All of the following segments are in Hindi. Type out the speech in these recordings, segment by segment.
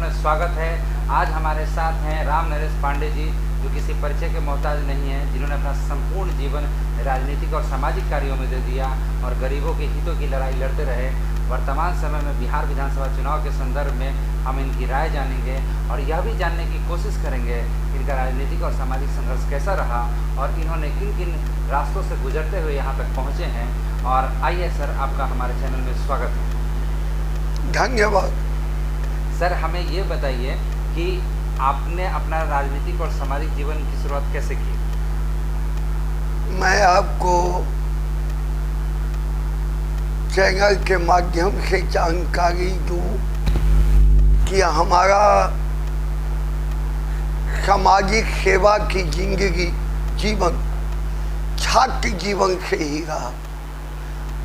में स्वागत है। आज हमारे साथ हैं राम नरेश पांडे जी, जो किसी परिचय के मोहताज नहीं हैं, जिन्होंने अपना संपूर्ण जीवन राजनीतिक और सामाजिक कार्यों में दे दिया और गरीबों के हितों की लड़ाई लड़ते रहे। वर्तमान समय में बिहार विधानसभा चुनाव के संदर्भ में हम इनकी राय जानेंगे और यह भी जानने की कोशिश करेंगे कि इनका राजनीतिक और सामाजिक संघर्ष कैसा रहा और इन्होंने किन किन रास्तों से गुजरते हुए यहाँ तक पहुँचे हैं। और आइए सर, आपका हमारे चैनल में स्वागत है। धन्यवाद। सर, हमें ये बताइए कि आपने अपना राजनीतिक और सामाजिक जीवन की शुरुआत कैसे की? मैं आपको चैनल के माध्यम से जानकारी दूं कि हमारा सामाजिक सेवा की जिंदगी जीवन छात्र जीवन से ही रहा।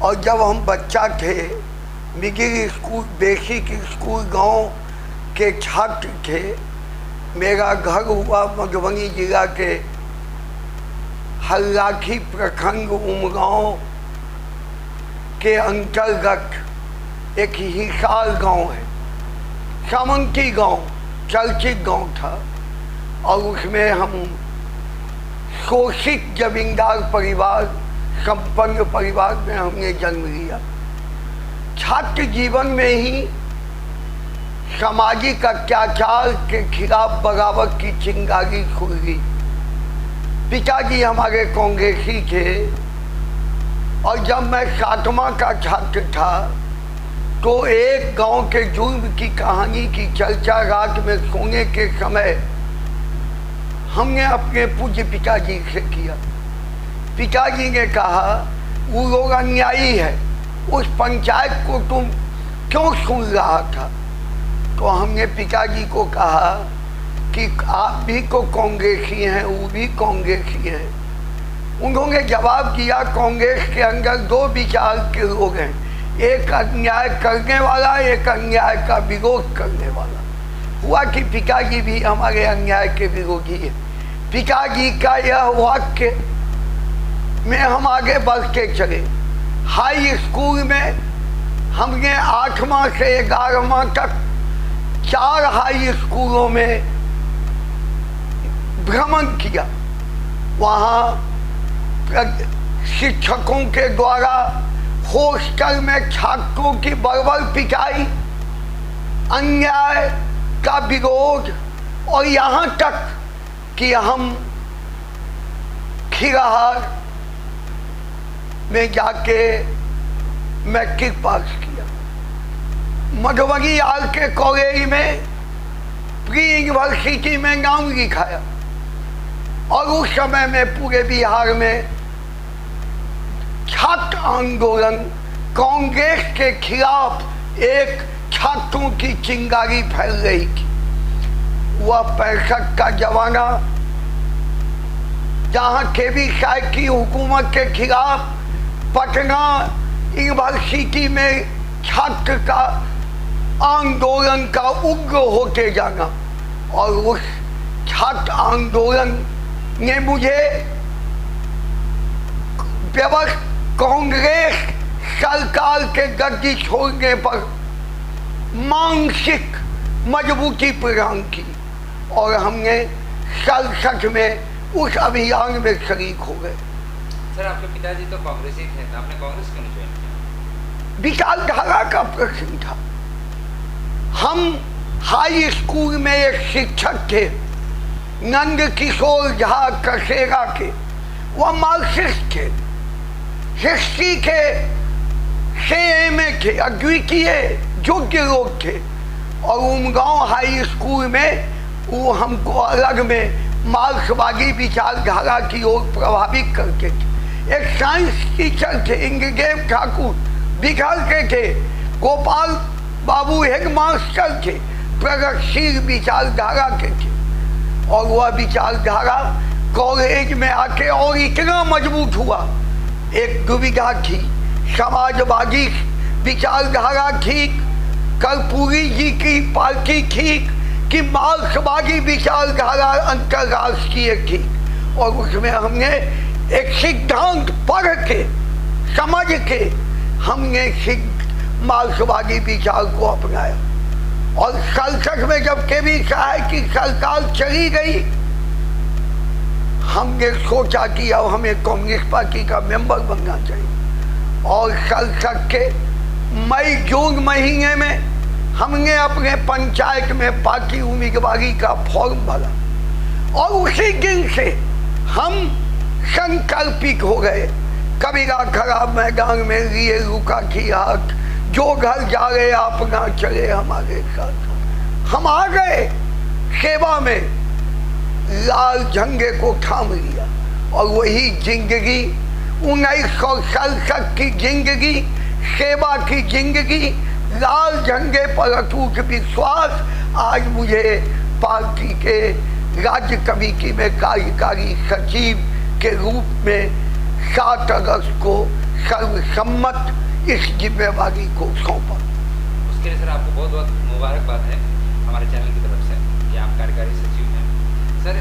और जब हम बच्चा थे, मिडिल स्कूल बेसिक स्कूल गांव के छात्र थे। मेरा घर हुआ मधुबनी जिला के हल्लाखी प्रखंड उमगांव के अंतर्गत एक हिसार गांव है, सामंती गांव, चर्चित गांव था। और उसमें हम शोषित जमींदार परिवार, संपन्न परिवार में हमने जन्म लिया। छात्र जीवन में ही सामाजिक अत्याचार के खिलाफ बगावत की चिंगारी खुली। पिताजी हमारे कांग्रेसी थे और जब मैं 7वां का छात्र था तो एक गांव के जुर्म की कहानी की चर्चा रात में सोने के समय हमने अपने पूज्य पिताजी से किया। पिताजी ने कहा, वो लोग अन्यायी है, उस पंचायत को तुम क्यों सुन रहा था? तो हमने पिताजी को कहा कि आप भी तो कांग्रेसी हैं, वो भी कांग्रेसी हैं। उन्होंने जवाब दिया, कांग्रेस के अंदर दो विचार के लोग हैं, एक अन्याय करने वाला, एक अन्याय का विरोध करने वाला। हुआ कि पिताजी भी हमारे अन्याय के विरोधी है। पिताजी का यह वाक्य में हम आगे बढ़ते चले। हाई स्कूल में हमने 8वां से 11वां तक 4 हाई स्कूलों में भ्रमण किया। वहाँ शिक्षकों के द्वारा हॉस्टल में छात्रों की बर्बर पिटाई, अन्याय का विरोध, और यहाँ तक कि हम खिराहर में जाके मैट्रिक पास किया। मधुबनी आर के कॉलेज में प्री यूनिवर्सिटी में नाम लिखाया। और उस समय में पूरे बिहार में छात्र आंदोलन, कांग्रेस के खिलाफ एक छात्रों की चिंगारी फैल रही थी। वह 65 का जमाना, जहाँ केबी साहब की हुकूमत के खिलाफ पटना यूनिवर्सिटी में छात्र का आंदोलन का उग्र होते जाना। और उस छात्र आंदोलन ने मुझे कांग्रेस सरकार के गद्दी छोड़ने पर मानसिक मजबूती प्रदान की और हमने 67 में उस अभियान में शरीक हो गए। सर, आपके पिताजी तो कांग्रेसी थे, तो आपने कांग्रेस क्यों नहीं ज्वाइन किया? विचारधारा का प्रश्न था। हम हाई स्कूल में एक शिक्षक थे, नंद किशोर झा कसेरा के, वह मार्क्सिस्ट थे, हिस्ट्री के CMA थे, अद्वितीय योग्य लोग थे। और उमगांव हाई स्कूल में वो हमको अलग में मार्क्सवादी विचारधारा की ओर प्रभावित करते थे। एक साइंस टीचर थे, इंद्रदेव ठाकुर, बिहार के थे। गोपाल बाबू हेडमास्टर थे, प्रगतिशील विचारधारा के थे। और वह विचारधारा कॉलेज में आके और इतना मजबूत हुआ। एक दुविधा थी, समाजवादी विचारधारा ठीक, कर्पूरी जी की पार्टी ठीक कि मार्क्सवादी विचारधारा अंतर्राष्ट्रीय ठीक। और उसमें हमने एक सिद्धांत पढ़ के समझ के हमने मार्क्सवादी विचार को अपनाया। और 67 में जब केवी कहा की सरकार चली गई, हमने सोचा कि अब हमें कांग्रेस पार्टी का मेंबर बनना चाहिए। और 67 के मई जून महीने में हमने अपने पंचायत में पार्टी उम्मीदवारी का फॉर्म भरा और उसी दिन से हम संकल्पित हो गए। कबीरा खराब मैदान में लिए रुका की हाथ, जो घर जा रहे अपना चले हमारे साथ। हम आ गए सेवा में, लाल झंडे को थाम लिया और वही जिंदगी 1967 की जिंदगी, सेवा की जिंदगी, लाल झंडे पर अटूट विश्वास आज मुझे पार्टी के राज्य कमेटी में कार्यकारी सचिव के रूप में 7 अगस्त को सर्वसम्मत इस जिम्मेवारी को सौंपा। उसके लिए सर आपको बहुत बहुत मुबारकबाद है हमारे चैनल की तरफ से कि आप कार्यकारी सचिव हैं। सर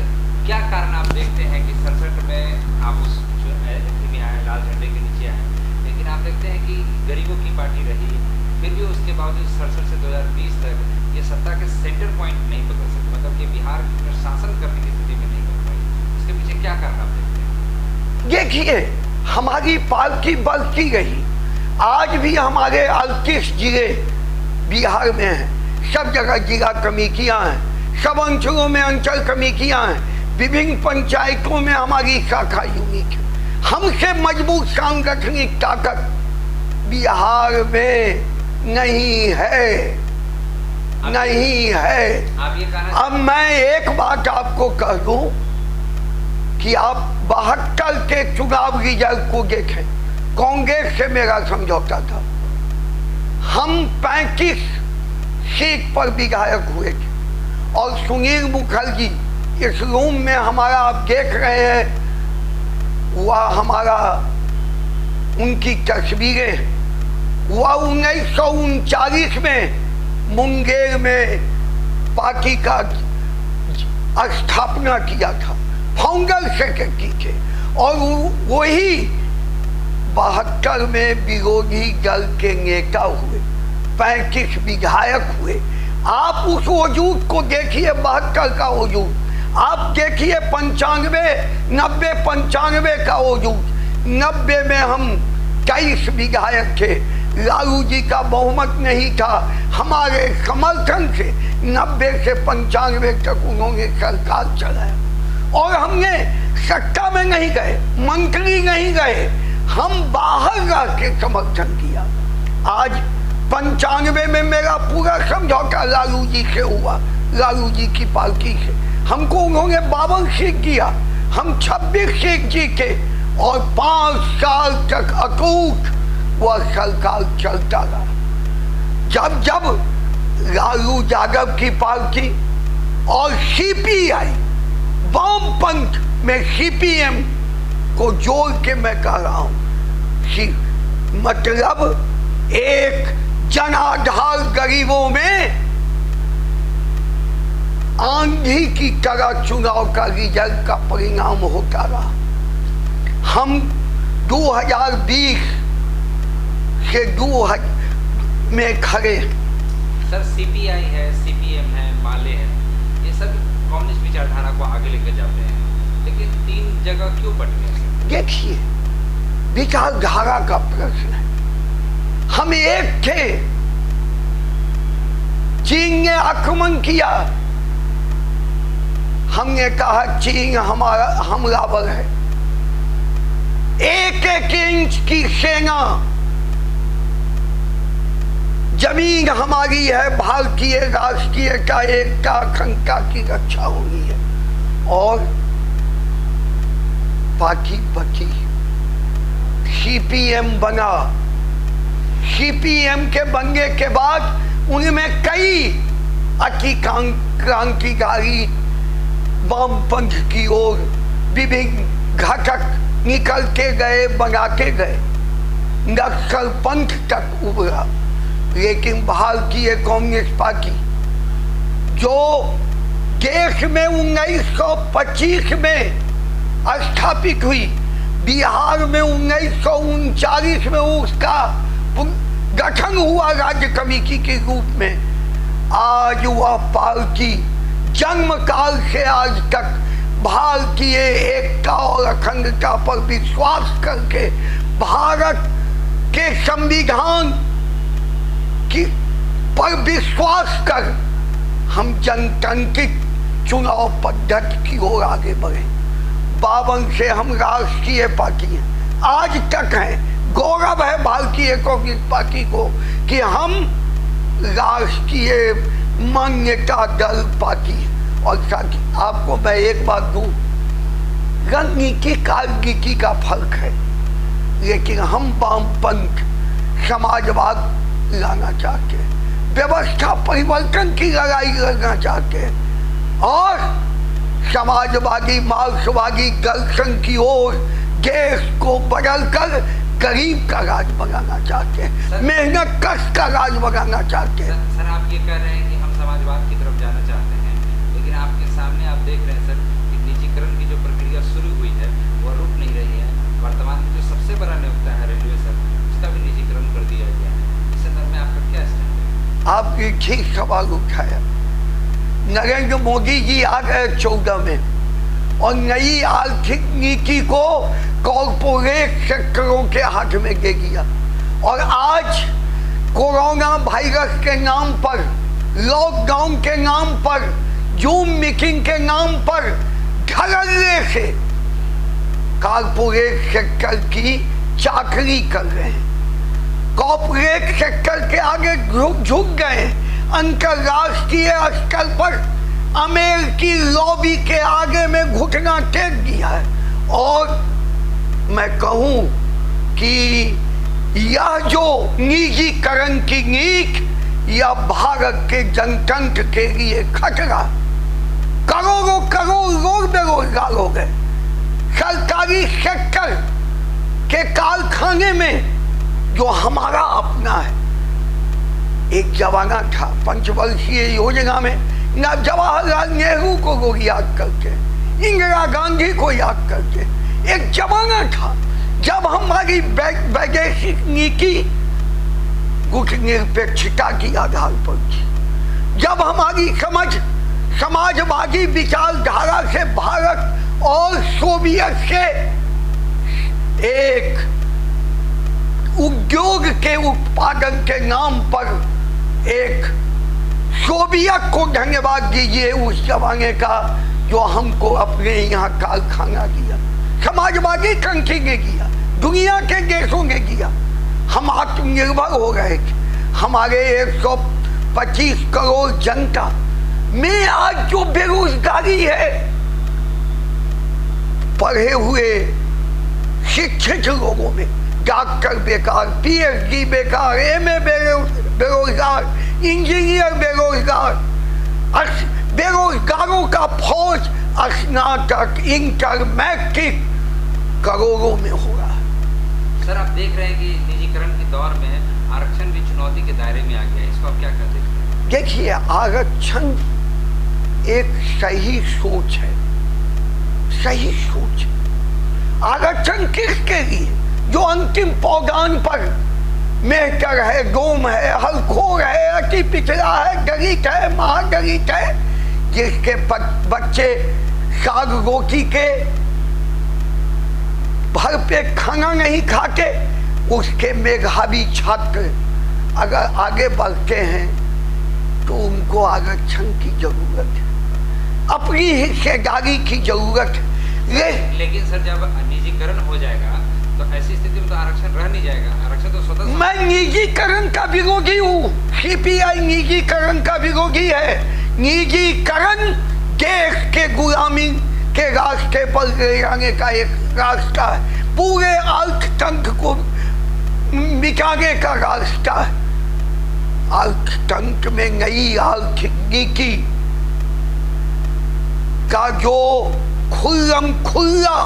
क्या कारण आप देखते हैं कि 67 में आप उस में आए, लाल झंडे के नीचे आए, लेकिन आप देखते हैं कि गरीबों की पार्टी रही, फिर भी उसके बावजूद 67 से 2020 तक ये सत्ता के सेंटर पॉइंट नहीं पकड़ सकते, मतलब कि बिहार में शासन करने की स्थिति में नहीं कर पाई। इसके पीछे क्या कारण आप देखते हैं? देखिए, हमारी पार्टी बढ़ती रही, आज भी हमारे 38 जिले बिहार में हैं, सब जगह जिला कमेटियाँ हैं, सब अंचलों में अंचल कमेटियाँ हैं, विभिन्न पंचायतों में हमारी शाखा यूनिट है। हमसे मजबूत सांगठनिक ताकत बिहार में नहीं है, नहीं है। अब मैं एक बात आपको कह दूं कि आप 72 के चुनाव रिजल्ट को देखें, कांग्रेस से मेरा समझौता था, हम 35 सीट पर विधायक हुए थे और सुनील मुखर्जी इस रूम में हमारा आप देख रहे हैं, वह हमारा उनकी तस्वीरें, वह 1939 में मुंगेर में पार्टी का स्थापना किया था, फाउंडर सेक्रेटरी थे, और वही 72 में विरोधी दल के नेता हुए, 35 विधायक हुए। आप उस वजूद को देखिए, 72 का वजूद, आप देखिए 95, 90, 95 का वजूद। 90 में हम 23 विधायक थे, लालू जी का बहुमत नहीं था, हमारे समर्थन से 90 से 95 तक उन्होंने सरकार चलाया और हमने सत्ता में नहीं गए, मंत्री नहीं गए, हम बाहर रह के समर्थन किया। आज 95 में मेरा पूरा समझौता लालू जी से हुआ, लालू जी की पार्टी से। हमको उन्होंने 52 सीट दिया, हम 26 सीट जीते और 5 साल तक अटूट वह सरकार चलता रहा। जब जब लालू यादव की पार्टी और सीपीआई, वामपंथ में सीपीएम को जोड़ के मैं कह रहा हूँ, मतलब एक जनाधार गरीबों में आंधी की तरह चुनाव का रिजल्ट का परिणाम होता रहा। हम 2020 से 2000 में खड़े। सर सीपीआई है, सीपीएम है, माले है, ये सब कम्युनिस्ट विचारधारा को आगे लेकर जाते हैं, लेकिन 3 जगह क्यों बट गए? देखिए, विचारधारा का प्रश्न है। हम एक थे, चीन ने आक्रमण किया, हमने कहा चीन हमारा हमलावर है, 1-1 इंच की सेना, जमीन हमारी है, भारतीय राष्ट्रीयता, एकता, अखंडता की रक्षा हुई है और पार्टी बची, सीपीएम बना। सीपीएम के बनने के बाद उनमें कई अति क्रांतिकारी वामपंथ की ओर विभिन्न घटक निकलते गए, बनाते गए, नक्सल पंथ तक उभरा। लेकिन भारतीय कम्युनिस्ट पार्टी जो देश में 1925 में स्थापित हुई, बिहार में 1939 में उसका गठन हुआ राज्य कमेटी के रूप में, आज वह पार्टी जन्म काल से आज तक भारतीय एकता और अखंडता पर विश्वास करके भारत के संविधान की पर विश्वास कर हम जनतांत्रिक चुनाव पद्धति की ओर आगे बढ़े। 52 से हम राष्ट्रीय पार्टी हैं, आज तक हैं। गौरव है भारतीय कांग्रेस पार्टी को कि हम राष्ट्रीय मान्यता दल पार्टी है। और साथ ही आपको मैं एक बात दूं, रणनीति राजनीति का फर्क है, लेकिन हम वामपंथ समाजवाद लाना चाहते हैं, व्यवस्था परिवर्तन की लड़ाई लड़ना चाहते हैं और समाजवादी मार्क्सवादी दर्शन की ओर देश को बदलकर गरीब का राज बनाना चाहते हैं, मेहनत कश का राज बनाना चाहते हैं। सर आप ये कह रहे हैं कि हम समाजवाद की तरफ जाना चाहते हैं, लेकिन आपके सामने आप देख रहे हैं सर कि निजीकरण की जो प्रक्रिया शुरू हुई है वो रुक नहीं रही है। वर्तमान में जो सबसे बड़ा नियोक्ता है रेलवे सर, उसका भी निजीकरण कर दिया गया है। इस संदर्भ में आपका क्या स्टैंड है? आपने ठीक सवाल उठाया। नरेंद्र मोदी जी आ गए 14 में और नई आर्थिक नीति को कॉर्पोरेट सेक्टरों के हाथ में दे दिया और आज कोरोना वायरस के नाम पर, लॉकडाउन के नाम पर, जूम मीटिंग के नाम पर धड़ल्ले से कॉर्पोरेट सेक्टर की चाकरी कर रहे हैं, कॉर्पोरेट सेक्टर के आगे झुक गए, अंतरराष्ट्रीय स्तर पर अमेरिकी लॉबी के आगे में घुटना टेक दिया है। और मैं कहूं कि यह जो निजीकरण की नीति यह भारत के जनतंत्र के लिए खतरा, करोड़ों करोड़ लोग बेरोजगार हो गए। सरकारी सेक्टर के कारखाने में जो हमारा अपना है, एक जमाना था पंचवर्षीय योजना में ना जवाहरलाल नेहरू को लोग याद करके, इंदिरा गांधी को याद करके, एक जमाना था जब हमारी वैदेशिक नीति गुटनिरपेक्षता की आधार पर थी, जब हमारी समझ समाजवादी विचारधारा से भारत और सोवियत से एक उद्योग के उत्पादन के नाम पर एक सोवियत को धन्यवाद दीजिए उस जमाने का जो हमको अपने यहाँ कारखाना दिया, समाजवादी कंट्री ने किया, दुनिया के देशों ने किया, हम आत्मनिर्भर हो गए। हमारे 125 करोड़ जनता में आज जो बेरोजगारी है, पढ़े हुए शिक्षित लोगों में डॉक्टर बेकार, पीएचडी बेकार, एमए बेरोजगार, इंजीनियर बेरोजगार, बेरोजगारों का फौज स्नातक, इंटर, मैट्रिक करोड़ों में हो रहा है। सर आप देख रहे हैं कि निजीकरण के दौर में आरक्षण भी चुनौती के दायरे में आ गया है, इसको आप क्या कहते हैं? देखिए, आरक्षण एक सही सोच है, सही सोच। आरक्षण किसके लिए? जो अंतिम पौधान पर मेहतर है, डोम है, हलखोर है, अति पिछड़ा है, दलित है, महादलित है, जिसके बच्चे साग रोटी के भर पेट खाना नहीं खाते, उसके मेधावी छात्र अगर आगे बढ़ते हैं तो उनको आरक्षण की जरूरत है, अपनी हिस्सेदारी की जरूरत है। लेकिन सर जब निजीकरण हो जाएगा तो ऐसी स्थिति में तो आरक्षण रह नहीं जाएगा, आरक्षण तो स्वतः। मैं निजीकरण का विरोधी हूँ, सीपीआई निजीकरण का विरोधी है। निजीकरण देश के गुलामी के रास्ते पर ले जाने का एक रास्ता है, पूरे अर्थतंत्र को मिटाने का रास्ता है। अर्थतंत्र में नई आर्थिक नीति का जो खुल्ला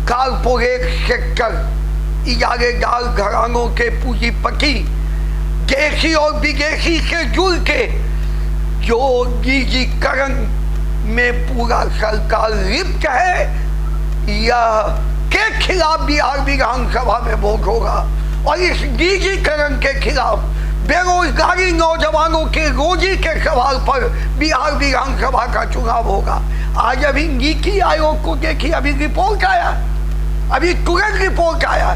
कारपोरेट सेक्टर, इजारेदार घरानों के पूंजीपति देशी और विदेशी से जुड़ के जो निजीकरण में पूरा सरकार लिप्त है, यह के खिलाफ बिहार विधानसभा में वोट होगा और इस निजीकरण के खिलाफ बेरोजगारी नौजवानों के रोजी के सवाल पर बिहार विधानसभा का चुनाव होगा। आज अभी नीति आयोग को देखिए, अभी रिपोर्ट आया, अभी तुरंत रिपोर्ट आया।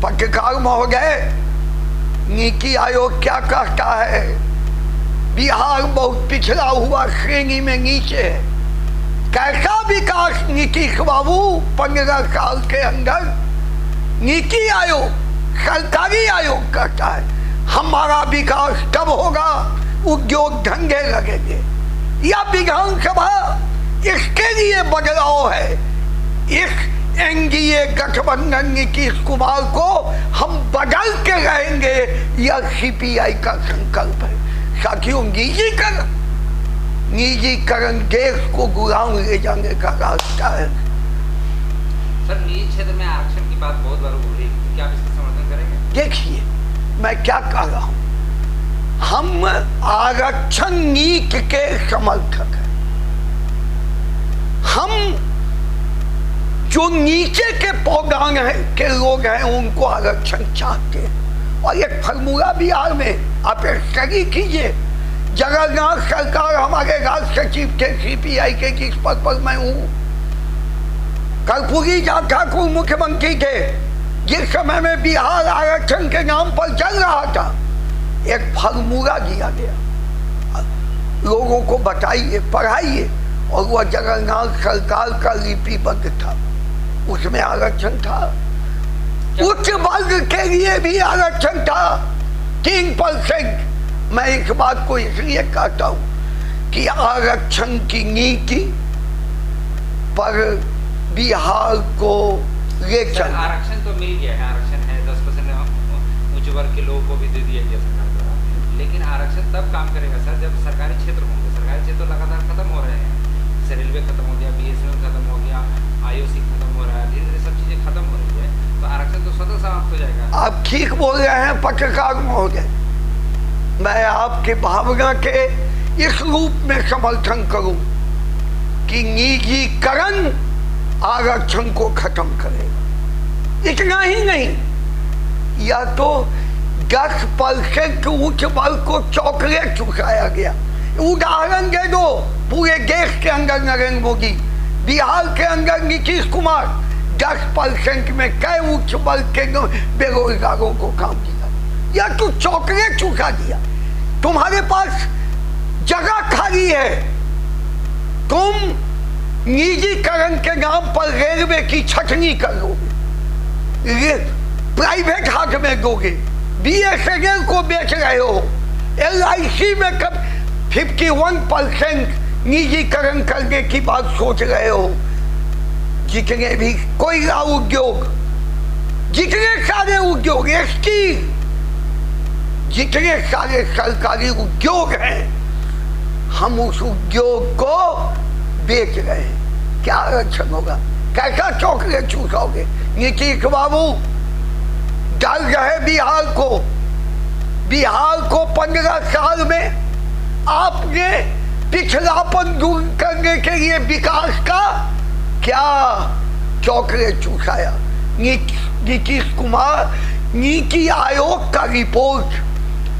पत्रकार महोदय, नीति आयोग क्या कहता है? बिहार बहुत पिछड़ा हुआ श्रेणी में नीचे है। कैसा विकास नीतीश बाबू 15 साल के अंदर? नीति आयोग, सरकारी आयोग कहता है हमारा विकास तब होगा उद्योग धंधे लगेंगे। यह विधानसभा इसके लिए बदलाव है। इस एनडीए गठबंधन नीतीश कुमार को हम बदल के रहेंगे, यह सीपीआई का संकल्प है। साथियों, निजीकरण देश को गुलाम ले जाने का रास्ता है। सर, निजी क्षेत्र में आरक्षण की बात बहुत बार हो रही है, क्या आप इसका समर्थन करेंगे? देखिए, मैं क्या कह रहा हूं, हम आरक्षण नीति के समर्थक हैं। हम जो नीचे के पौधान के लोग हैं उनको आरक्षण चाहते हैं। और एक फार्मूला बिहार में आप स्टडी कीजिए। जगन्नाथ सरकार हमारे राज्य सचिव थे सीपीआई के, जिस पद पर मैं हूं। कर्पूरी ठाकुर मुख्यमंत्री थे जिस समय में बिहार आरक्षण के नाम पर चल रहा था। एक फार्मूला दिया गया, लोगों को बताइए, पढ़ाइए, और वह जगन्नाथ सरकार का लिपिबद्ध था, उसमें आरक्षण था। उच्च वर्ग के लिए भी आरक्षण था 3%। मैं इस बात को इसलिए कहता हूं कि आरक्षण की नीति पर बिहार को ले चल। आरक्षण तो मिल गया है, आरक्षण है 10% उच्च वर्ग के लोगों को भी दे दिया गया सरकार द्वारा, लेकिन आरक्षण तब काम करेगा सर जब सरकारी क्षेत्र होंगे। सरकारी क्षेत्र लगातार खत्म हो रहे हैं, जैसे रेलवे खत्म हो गया, बीएसएनएल खत्म हो गया, आईओसी खत्म हो रहा है, धीरे धीरे सब चीजें खत्म हो रही है, तो आरक्षण तो स्वतः समाप्त हो जाएगा। आप ठीक बोल रहे हैं पत्रकार महोदय, मैं आपके भावना के इस रूप में समर्थन करूं कि निजीकरण आरक्षण को खत्म करेगा। इतना ही नहीं, या तो 10% उच्च वर्ग को चॉकलेट चुकाया गया। उदाहरण दे दो, पूरे देश के अंदर नरेंद्र मोदी, बिहार के अंदर नीतीश कुमार 10% में कई उच्च वर्ग के बेरोजगारों को काम दिया, या तो चॉकलेट चुका दिया। तुम्हारे पास जगह खाली है, तुम निजीकरण के नाम पर रेलवे की छटनी करोगे, प्राइवेट हाथ में दोगे, बीएसएनएल को बेच रहे हो, एलआईसी में कब 51% निजीकरण करने की बात सोच रहे हो। जितने भी कोयला उद्योग, जितने सारे उद्योग, स्टील, जितने सारे सरकारी उद्योग हैं, हम उस उद्योग को बेच रहे हैं। क्या आरक्षण होगा? कैसा चॉकलेट चूसोगे? नीतीश बाबू डर रहे बिहार को 15 साल में आपने पिछड़ापन दूर करने के लिए विकास का क्या चॉकलेट चूसाया। नीतीश कुमार, नीति आयोग का रिपोर्ट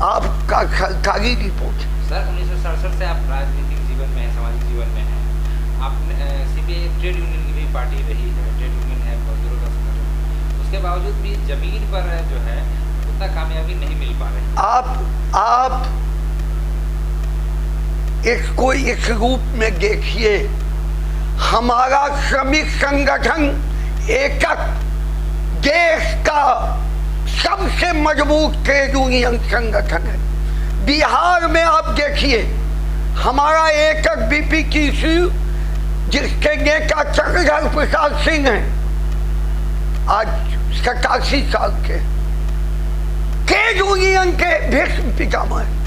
आपका सरकारी रिपोर्ट। सर 1967 से आप राजनीतिक जीवन में है, सामाजिक जीवन में है। आपने सीपीआई ट्रेड यूनियन की भी पार्टी रही है, ट्रेड यूनियन है मजदूरों का संगठन, उसके बावजूद भी जमीन पर जो है उतना कामयाबी नहीं मिल पा रही। आप इसको इस रूप में देखिए, हमारा श्रमिक संगठन एकक देश का सबसे मजबूत ट्रेड यूनियन संगठन है। बिहार में आप देखिए, हमारा एकक बीपीटीसी जिसके नेता चक्रधर प्रसाद सिंह हैं, आज 87 साल के ट्रेड यूनियन के भीष्म पितामह हैं।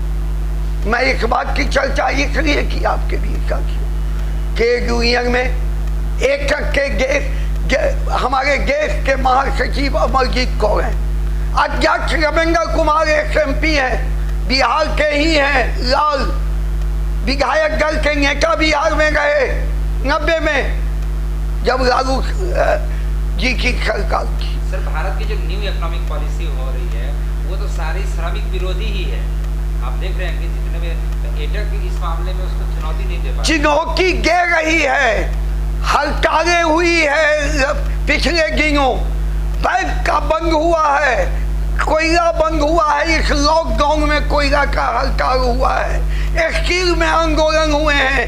मैं इस बात की चर्चा इसलिए की आपके बीच का, ट्रेड यूनियन में एकक के हमारे देश के महासचिव अमरजीत कौर हैं, अध्यक्ष रविंद्र कुमार एसएमपी हैं, बिहार के ही हैं। लाल विधायक दल के नेता बिहार में गए 90 में, जब लालू जी की सरकार थी। सर, भारत की जो न्यू इकोनॉमिक पॉलिसी हो रही है वो तो सारी श्रमिक विरोधी ही है। आप देख रहे हैं कि जितने भी एटक इस मामले में उसको चुनौती नहीं दे पा, चुनौती दे रही है, हड़तालें हुई है पिछले दिनों, बैंक का बंद हुआ है, कोयला बंद हुआ है, इस लॉकडाउन में कोयला का हड़ताल हुआ है, स्टील में आंदोलन हुए हैं,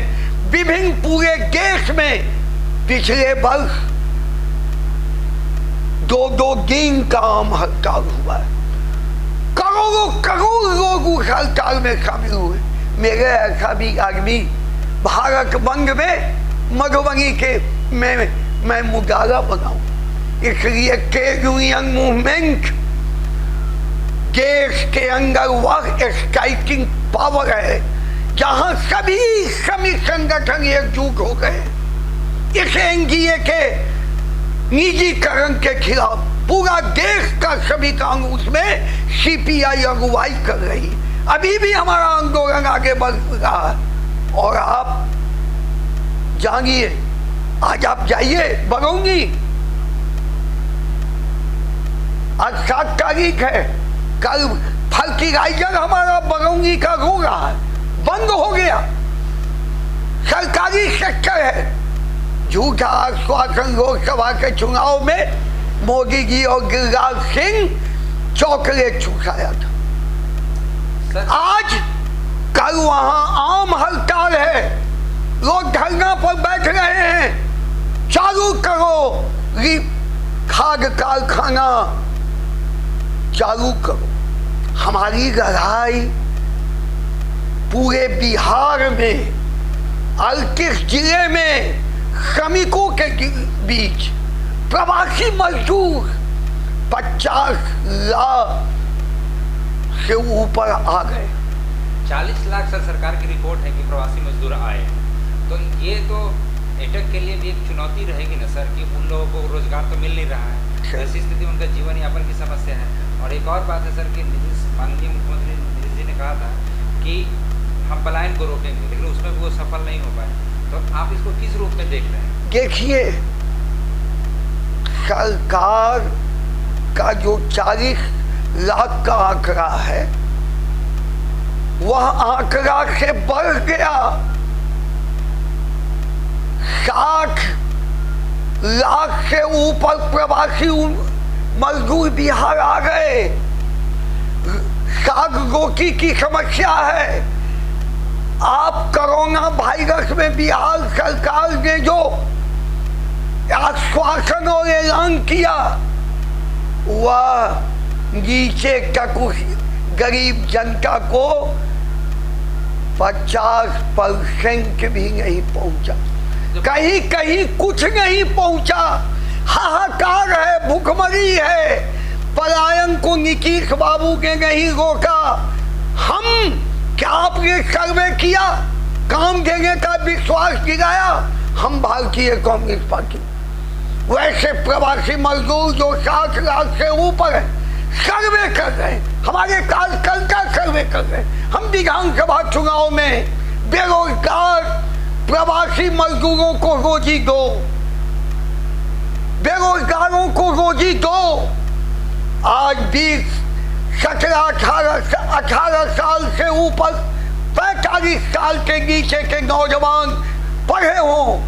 विभिन्न पूरे देश में पिछले वर्ष 2-2 दिन का आम हड़ताल हुआ है। करोड़ों लोग उस हड़ताल में शामिल हुए। मेरे ऐसा भी आदमी भारत बंद में मधुबनी के मैं मुजारा बनाऊं, इसलिए ट्रेड यूनियन मूवमेंट देश के अंदर वह स्ट्राइकिंग पावर है जहां सभी श्रमिक संगठन एकजुट हो गए। इस एनडीए के निजीकरण के खिलाफ पूरा देश का सभी कांग्रेस में सीपीआई अगुवाई कर रही, अभी भी हमारा आंदोलन आगे बढ़ रहा है। और आप जानिए, आज आप जाइए बरौनी, आज 7 तारीख है, कल फर्टिलाइजर हमारा बरौनी का रो रहा है, बंद हो गया, सरकारी सेक्टर है। झूठा आश्वासन लोकसभा के चुनाव में मोदी जी और गिरिराज सिंह चॉकलेट चुकाया था। आज कल वहां आम हड़ताल है, लोग धरना पर बैठ रहे हैं, चालू करो खाद्य कारखाना, चालू करो। हमारी लड़ाई पूरे बिहार में 38 जिले में श्रमिकों के बीच प्रवासी मजदूर 50 लाख से ऊपर आ गए। 40 लाख सर सरकार की रिपोर्ट है कि प्रवासी मजदूर आए, तो ये तो एटक के लिए भी एक चुनौती रहेगी ना सर, कि उन लोगों को रोजगार तो मिल नहीं रहा है, ऐसी स्थिति में उनका जीवन यापन की समस्या है। और एक और बात है सर कि माननीय मुख्यमंत्री नीतीश जी ने कहा था कि हम पलायन को रोकेंगे, लेकिन उसमें भी वो सफल नहीं हो पाए, तो आप इसको किस रूप में देख रहे हैं? देखिए, सरकार का जो 40 लाख का आंकड़ा है वह आंकड़ा से बढ़ गया, 60 लाख से ऊपर प्रवासी मजदूर बिहार आ गए। साग रोटी की समस्या है। आप कोरोना वायरस में बिहार सरकार ने जो आश्वासन और ऐलान किया वह नीचे तक गरीब जनता को 50% भी नहीं पहुंचा, कहीं कहीं कुछ नहीं पहुंचा। हाहाकार है, भूखमरी है। पलायन को नीतीश बाबू ने नहीं रोका। हम क्या आपने सर्वे किया, काम देने का विश्वास दिलाया? हम भारतीय कांग्रेस पार्टी वैसे प्रवासी मजदूर जो 60 लाख से ऊपर है सर्वे कर रहे हैं, हमारे कार्यकर्ता सर्वे कर रहे हैं। हम विधानसभा चुनाव में बेरोजगार प्रवासी मजदूरों को रोजी दो, बेरोजगारों को रोजी दो। आज 20, 17, 18 साल से ऊपर 45 साल के नीचे के नौजवान पढ़े हों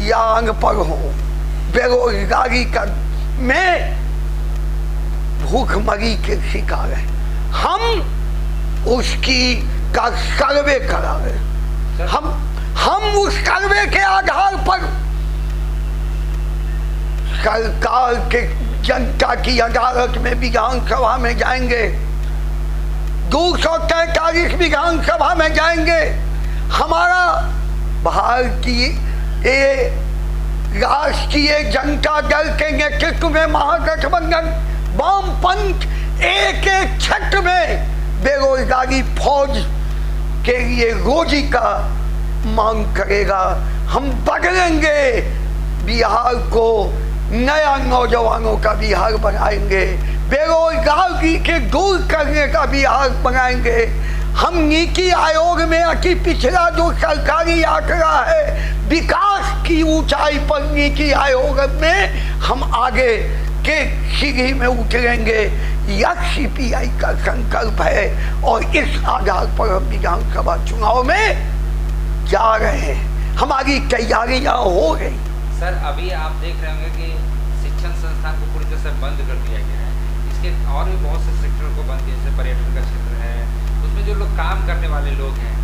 या अनपढ़ हों, बेरोजगारी का में भूखमरी के शिकार है। हम उसकी का सर्वे करा रहे। हम उस सर्वे के आधार पर सरकार के जनता की अदालत में विधानसभा में जाएंगे, 243 विधानसभा में जाएंगे। हमारा भारतीय राष्ट्रीय जनता दल के नेतृत्व में महागठबंधन वामपंथ एक क्षेत्र में बेरोजगारी फौज के लिए रोजी का मांग करेगा। हम बदलेंगे बिहार को, नया नौजवानों का बिहार बनाएंगे, बेरोजगारी के दूर करने का बिहार बनाएंगे। हम नीति आयोग में अति पिछड़ा जो सरकारी आंकड़ा है विकास की ऊंचाई पर नीति आयोग में हम आगे के सीढ़ी में उतरेंगे। यह सीपीआई का संकल्प है और इस आधार पर हम विधानसभा चुनाव में जा रहे हैं। हमारी तैयारियां हो गई। सर अभी आप देख रहे होंगे कि शिक्षण संस्थान को पूरी तरह से बंद कर दिया गया है। इसके और भी बहुत से सेक्टर को बंद किया, जैसे पर्यटन का क्षेत्र है, उसमें जो लोग काम करने वाले लोग हैं,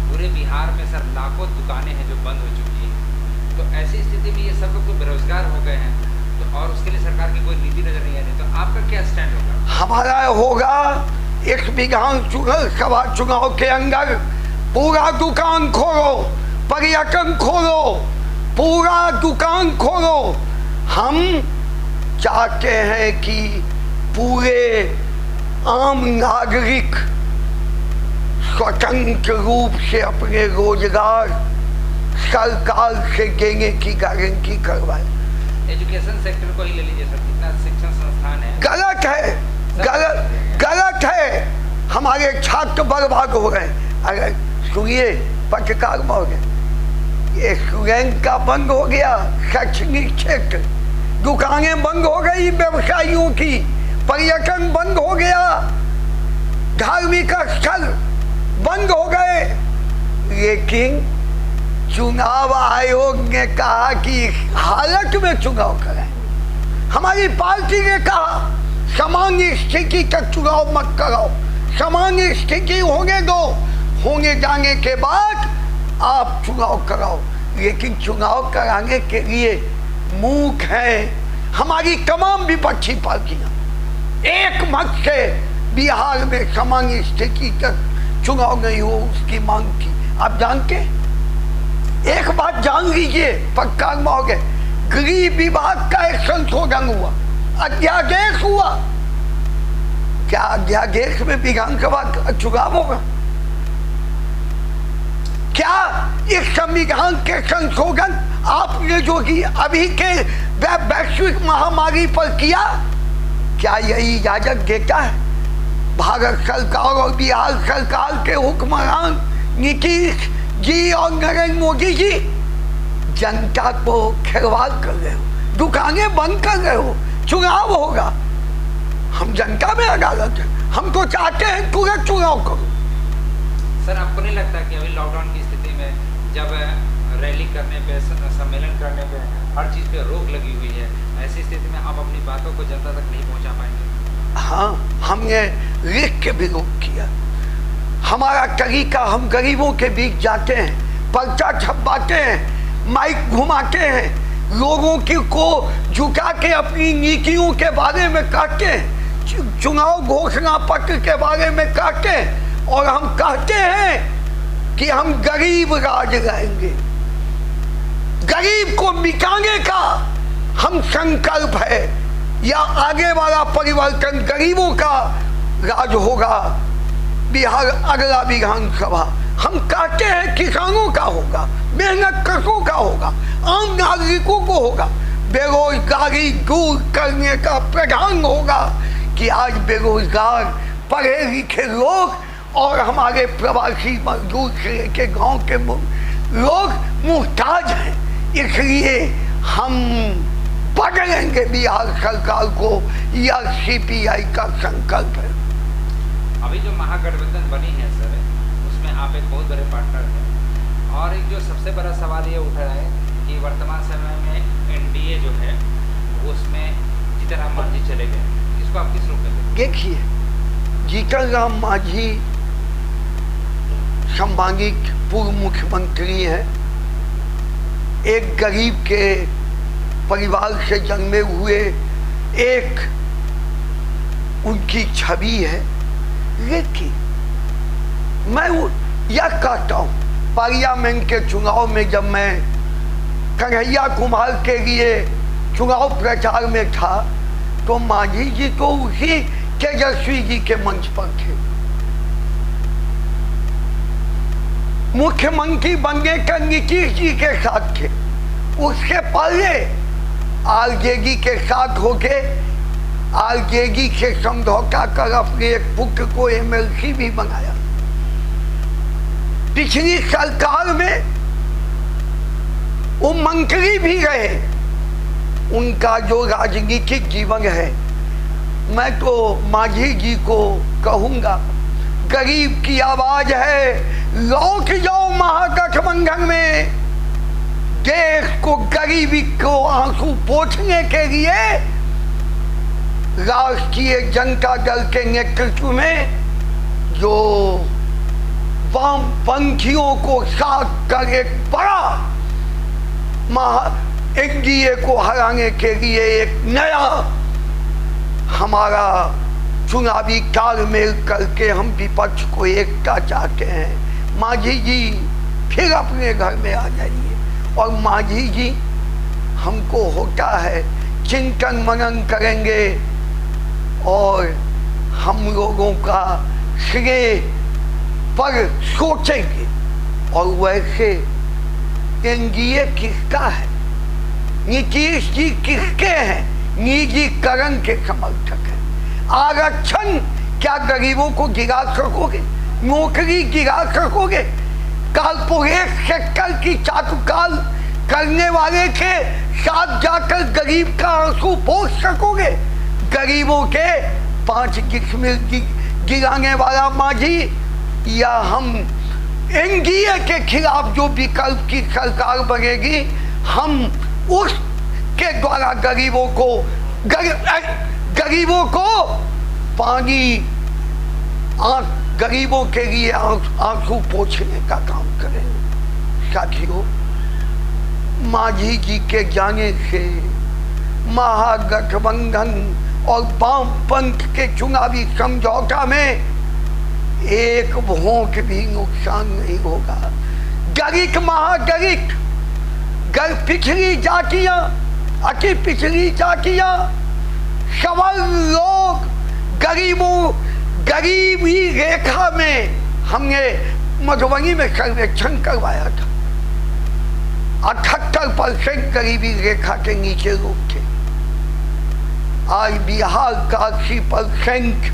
पूरे बिहार में सर लाखों दुकानें हैं जो बंद हो चुकी हैं। तो ऐसी स्थिति में ये सब लोग तो बेरोजगार हो गए हैं, तो और उसके लिए सरकार की कोई नीति नजर नहीं आ रही, तो आपका क्या स्टैंड होगा? हमारा होगा इस विधानसभा चुनाव के अंदर पूरा दुकान खोलो, पर्यटन खोलो, पूरा दुकान खोलो। हम चाहते हैं कि पूरे आम नागरिक स्वतंत्र रूप से अपने रोजगार सरकार से देने की गारंटी करवाए। एजुकेशन सेक्टर को ही ले लीजिए सर, कितना शिक्षण संस्थान है। गलत है, गलत है। हमारे छात्र बर्बाद हो गए। अगर सुनिए पत्रकार महोदय, स्टूडेंट का बंद हो गया, शैक्षणिक क्षेत्र, दुकानें बंद हो गई व्यवसायियों की, पर्यटन बंद हो गया, धार्मिक स्थल बंद हो गए। लेकिन चुनाव आयोग ने कहा कि हालत में चुनाव करें। हमारी पार्टी ने कहा सामान्य स्थिति तक चुनाव मत कराओ, सामान्य स्थिति होने दो, होने जाने के बाद आप चुनाव कराओ। लेकिन चुनाव कराने के लिए मूर्ख हैं हमारी तमाम विपक्षी पार्टियां। एक मत से बिहार में सामान्य स्थिति तक चुनाव नहीं हो उसकी मांग की। आप जानते, एक बात जान लीजिए पक्का महोदय, गृह विभाग का एक संशोधन हुआ, अध्यादेश हुआ। क्या अध्यादेश में विधानसभा चुनाव होगा? क्या इस संविधान के संशोधन आपने जो कि अभी के वैश्विक महामारी पर किया, क्या यही इजाजत देता है? भारत सरकार और बिहार सरकार के हुक्मरान नीतीश जी और नरेंद्र मोदी जी जनता को खिलवाड़ कर रहे हो, दुकानें बंद कर रहे हो, चुनाव होगा। हम जनता में अदालत है, हम तो चाहते हैं तुरंत चुनाव करो। सर आपको नहीं लगता कि अभी लॉकडाउन की स्थिति में जब रैली करने पे, सम्मेलन करने पे, हर चीज़ पे रोक लगी हुई है, ऐसी स्थिति में आप अपनी बातों को जनता तक नहीं पहुंचा पाएंगे? हाँ, हमने लिख के भी रोक किया। हमारा तरीका, हम गरीबों के बीच जाते हैं, पर्चा छपवाते हैं, माइक घुमाते हैं, लोगों को झुका के अपनी नीतियों के बारे में कहते हैं, चुनाव घोषणा पत्र के बारे में कहते हैं, और हम कहते हैं कि हम गरीब राज लाएंगे। गरीब को मिटाने का हम संकल्प है, या आगे वाला परिवर्तन गरीबों का राज होगा। बिहार अगला विधानसभा हम कहते हैं किसानों का होगा, मेहनत कशों का होगा, आम नागरिकों को होगा। बेरोजगारी दूर करने का प्रधान होगा कि आज बेरोजगार पढ़े लिखे लोग और हमारे प्रवासी मजदूर से लेके गाँव के लोग मुहताज हैं। इसलिए हम बदलेंगे बिहार सरकार को, यह सीपीआई का संकल्प है। अभी जो महागठबंधन बनी है सर, उसमें आप एक बहुत बड़े पार्टनर हैं, और एक जो सबसे बड़ा सवाल ये उठ रहा है कि वर्तमान समय में एनडीए जो है उसमें जीतन राम मांझी चले गए, इसको आप किस रूप में देखते हैं? देखिए, जीतन राम मांझी संभावित पूर्व मुख्यमंत्री हैं, एक गरीब के परिवार से जन्मे हुए, एक उनकी छवि है। लेकिन मैं यह कहता हूँ, पार्लियामेंट के चुनाव में जब मैं कन्हैया कुमार के लिए चुनाव प्रचार में था, तो मांझी जी तो उसी तेजस्वी जी के मंच पर थे। मुख्यमंत्री बनने का नीतीश जी के साथ थे। उससे पहले आरजेडी के साथ होके आरजेडी से समझौता कर अपने एक पुत्र को एमएलसी भी बनाया। पिछली सरकार में वो मंत्री भी रहे। उनका जो राजनीतिक जीवन है मैं तो माझी जी को कहूंगा, गरीब की आवाज है, लौट जाओ महागठबंधन में। देश को गरीबी को आंसू पोंछने के लिए राष्ट्रीय जनता दल के नेतृत्व में जो वामपंथियों को साथ कर एक बड़ा एनडीए को हराने के लिए एक नया हमारा चुनावी तालमेल करके हम विपक्ष को एकता चाहते हैं। माझी जी फिर अपने घर में आ जाइए। और माझी जी हमको होता है चिंतन मनन करेंगे और हम लोगों का श्रेय पर सोचेंगे। और वैसे एनडीए किसका है, नीतीश जी किसके हैं? निजीकरण के समर्थक हैं। आरक्षण क्या गरीबों को गिरा सकोगे? नौकरी गिरा सकोगे? कारपोरेट सेक्टर की चाटुकाल करने वाले के साथ जाकर गरीब का आंसू पोंछ सकोगे? गरीबों के 5 किस्में गिराने वाला माझी या हम एनडीए के खिलाफ जो विकल्प की सरकार बनेगी, हम उसके द्वारा गरीबों को पानी गरीबों के लिए आंसू पोंछने का काम करें। साथियों, माझी जी के जाने से महागठबंधन और वामपंथ के चुनावी समझौता में एक भोंक भी नुकसान नहीं होगा। दलित महादलित, पिछड़ी जातियां, अति पिछड़ी जातियां, सबल लोग, गरीबी रेखा में हमने मधुबनी में सर्वेक्षण करवाया था। 78% गरीबी रेखा के नीचे लोग थे। आज बिहार का 80%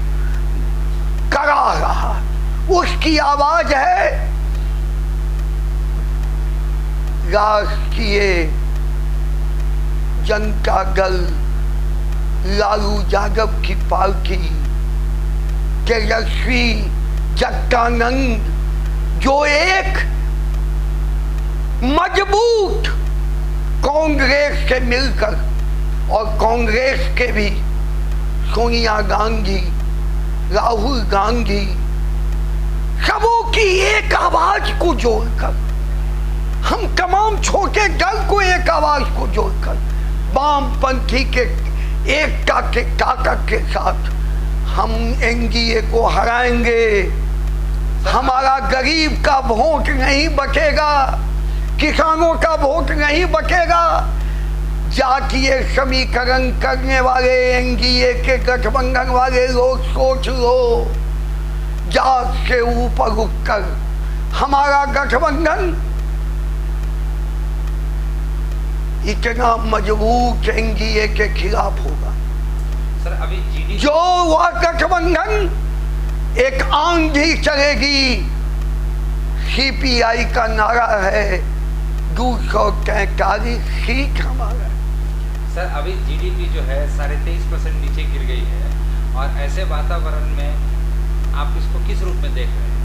करा रहा, उसकी आवाज है राष्ट्रीय जनता दल लालू यादव की पार्टी, तेजस्वी जगदानंद, जो एक मजबूत कांग्रेस से मिलकर और कांग्रेस के भी सोनिया गांधी, राहुल गांधी, सबों की एक आवाज को जोड़कर, हम तमाम छोटे दल को एक आवाज को जोड़कर वामपंथी के एकता के ताकत के साथ हम एनडीए को हराएंगे। हमारा गरीब का वोट नहीं बचेगा, किसानों का वोट नहीं बचेगा। जातीय समीकरण करने वाले एनडीए के गठबंधन वाले लोग सोच लो, जात से ऊपर उठकर हमारा गठबंधन इतना मजबूत एनडीए के खिलाफ होगा। सर, अभी जो वह गठबंधन एक आंधी चलेगी। सीपीआई का नारा है 243 सीट हमारा। सर, अभी जीडीपी जो है 23.5% नीचे गिर गई है और ऐसे वातावरण में आप इसको किस रूप में देख रहे हैं?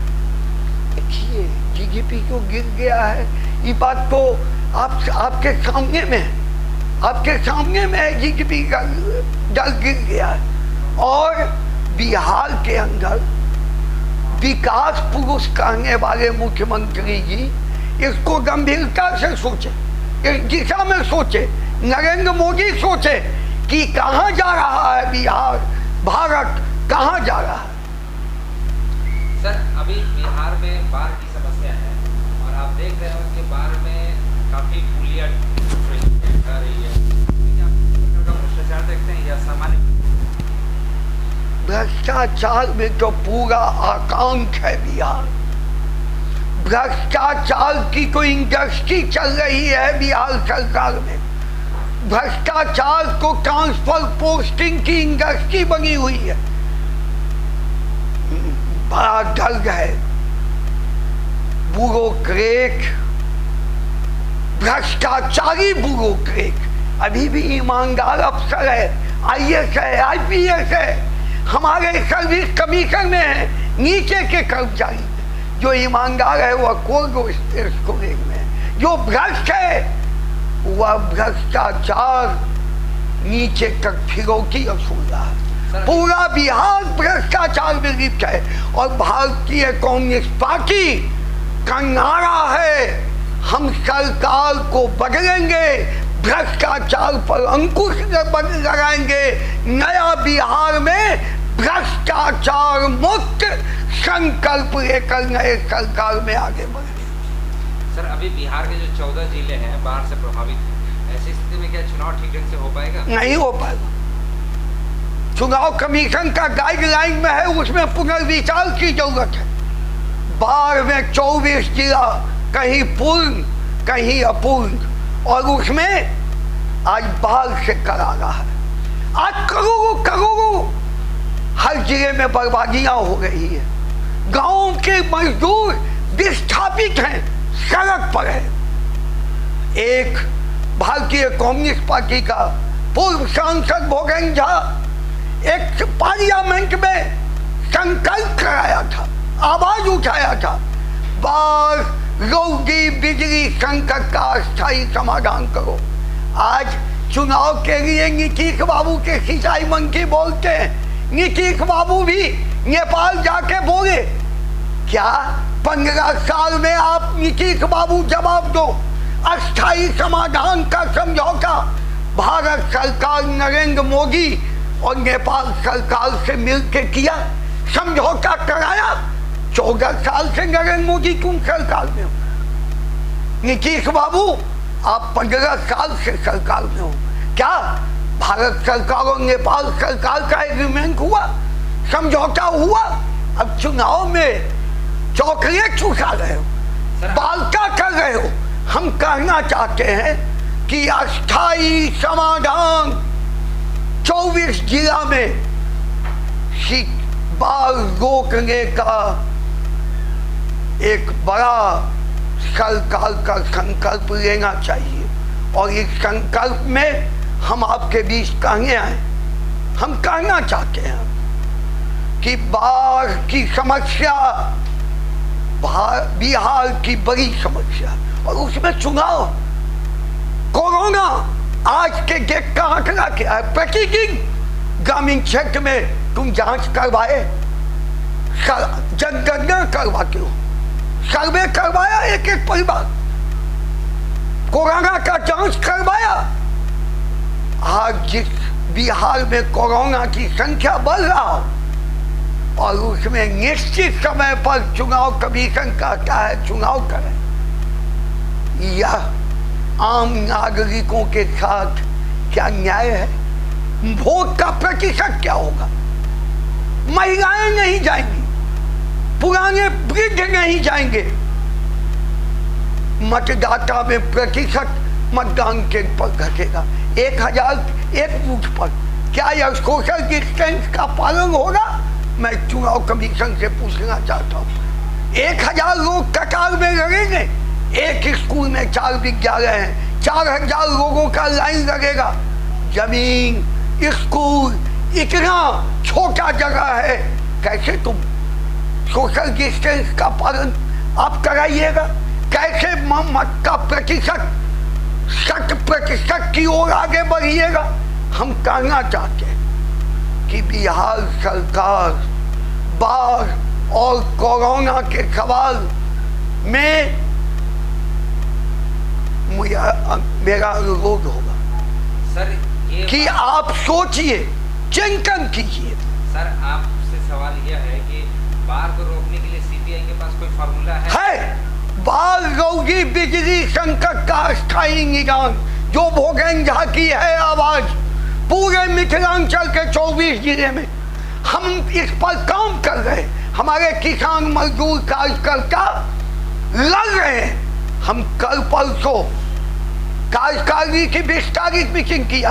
देखिए, जीडीपी क्यों गिर गया है, ये बात तो आपके सामने में है, आपके सामने में है। जीडीपी का दर गिर गया है और बिहार के अंदर विकास पुरुष कहने वाले मुख्यमंत्री जी इसको गंभीरता से सोचे, इस दिशा में सोचे। नरेंद्र मोदी सोचे कि कहां जा रहा है बिहार, भारत कहां जा रहा है। सर, अभी बिहार में बाढ़ की समस्या है और आप देख रहे हो कि बाढ़ में काफी पुलिया आ रही है। भ्रष्टाचार देखते हैं या सामान्य? भ्रष्टाचार में तो पूरा आकांक है बिहार। भ्रष्टाचार की कोई इंडस्ट्री चल रही है बिहार सरकार में। भ्रष्टाचार को ट्रांसफर पोस्टिंग की इंडस्ट्री बनी हुई है। बड़ा दर्द है। ब्यूरोक्रेट, भ्रष्टाचारी ब्यूरोक्रेट, अभी भी ईमानदार अफसर है, IAS है, IPS है, हमारे सर्विस कमीशन में है, नीचे के कर्मचारी। जो ईमानदार है वह कोर्ट स्कोरिंग में, जो भ्रष्ट है वह भ्रष्टाचार नीचे तक फिरौती वसूल रहा है। पूरा बिहार भ्रष्टाचार में लिप्त है और भारतीय कम्युनिस्ट पार्टी का नारा है, हम सरकार को बदलेंगे, भ्रष्टाचार पर अंकुश लगाएंगे, नया बिहार में भ्रष्टाचार मुक्त संकल्प लेकर नए सरकार में आगे बढ़ेंगे। सर, अभी बिहार के जो 14 जिले हैं बाढ़ से प्रभावित हैं, ऐसी स्थिति में क्या चुनाव ठीक ढंग से हो पाएगा? नहीं हो पाएगा। चुनाव कमीशन का गाइडलाइन में है, उसमें पुनर्विचार की जरूरत है। बाढ़ में 24 जिला, कहीं पूर्ण कहीं अपूर्ण, और उसमें आज बाढ़ से करा रहा है। आज करोड़ों हर जिले में बर्बादियां हो रही है। गांव के मजदूर विस्थापित हैं, सड़क पर है। एक भारतीय कम्युनिस्ट पार्टी का पूर्व सांसद भोगेन झा एक पार्लियामेंट में संकल्प कराया था, आवाज उठाया था, बाढ़, रोगी, बिजली संकट का स्थायी समाधान करो। आज चुनाव के लिए नीतीश बाबू के सिंचाई मंत्री बोलते हैं, नीतीश बाबू भी नेपाल जाके बोले, क्या 15 साल में आप नीतीश बाबू जवाब दो, अस्थायी समाधान का समझौता भारत सरकार नरेंद्र मोदी और नेपाल सरकार से मिलकर किया, समझौता कराया। 14 साल से नरेंद्र मोदी तुम सरकार में हो, नीतीश बाबू आप 15 साल से सरकार में हो। क्या भारत सरकार और नेपाल सरकार का एग्रीमेंट हुआ, समझौता हुआ? अब चुनाव में चॉकलेट चुसा रहे हो, बालका कर रहे हो। हम कहना चाहते हैं कि अस्थायी समाधान 24 जिला में बाढ़ रोकने का एक बड़ा सरकार का संकल्प लेना चाहिए। और इस संकल्प में हम आपके बीच कहने आए, हम कहना चाहते हैं कि बाढ़ की समस्या बिहार की बड़ी समस्या, और उसमें चुनाव, कोरोना, आज के डेट का आंकड़ा क्या है? प्रतिदिन ग्रामीण क्षेत्र में तुम जांच करवाए, जनगणना करवाते हो, सर्वे करवाया एक एक परिवार, कोरोना का जांच करवाया। आज जिस बिहार में कोरोना की संख्या बढ़ रहा हो और उसमें निश्चित समय पर चुनाव कमीशन कहता है चुनाव करें, यह आम नागरिकों के साथ क्या न्याय है? वोट का प्रतिशत क्या होगा? महिलाएं नहीं जाएंगी, पुराने वृद्ध नहीं जाएंगे, मतदाता में प्रतिशत मतदान केंद्र पर घटेगा। 1001 बूथ पर क्या यह सोशल डिस्टेंस का पालन होगा? मैं चुनाव कमीशन से पूछना चाहता हूँ। 1000 लोग कतार में लगेंगे, एक स्कूल में 4 विद्यालय हैं, 4000 लोगों का लाइन लगेगा। जमीन, स्कूल, इतना छोटा जगह है, कैसे तुम सोशल डिस्टेंस का पालन आप कराइएगा? कैसे मत का प्रतिशत 100% की ओर आगे बढ़िएगा? हम कहना चाहते हैं कि बिहार सरकार बाढ़ और कोरोना के सवाल में मेरा अनुरोध होगा सर कि आप सोचिए, चिंतन कीजिए। सर, आपसे सवाल यह है कि बाढ़ को रोकने के लिए सीपीआई के पास कोई फार्मूला है? बाढ़, रोगी, बिजली संकट का स्थायी निदान, जो भोगेन झा की है आवाज, पूरे मिथिलांचल के 24 जिले में हम इस पर काम कर रहे हैं। हमारे किसान, मजदूर, कार्यकर्ता लड़ रहे हैं। हम कल परसों कार्यकारिणी की विस्तारित मीटिंग किया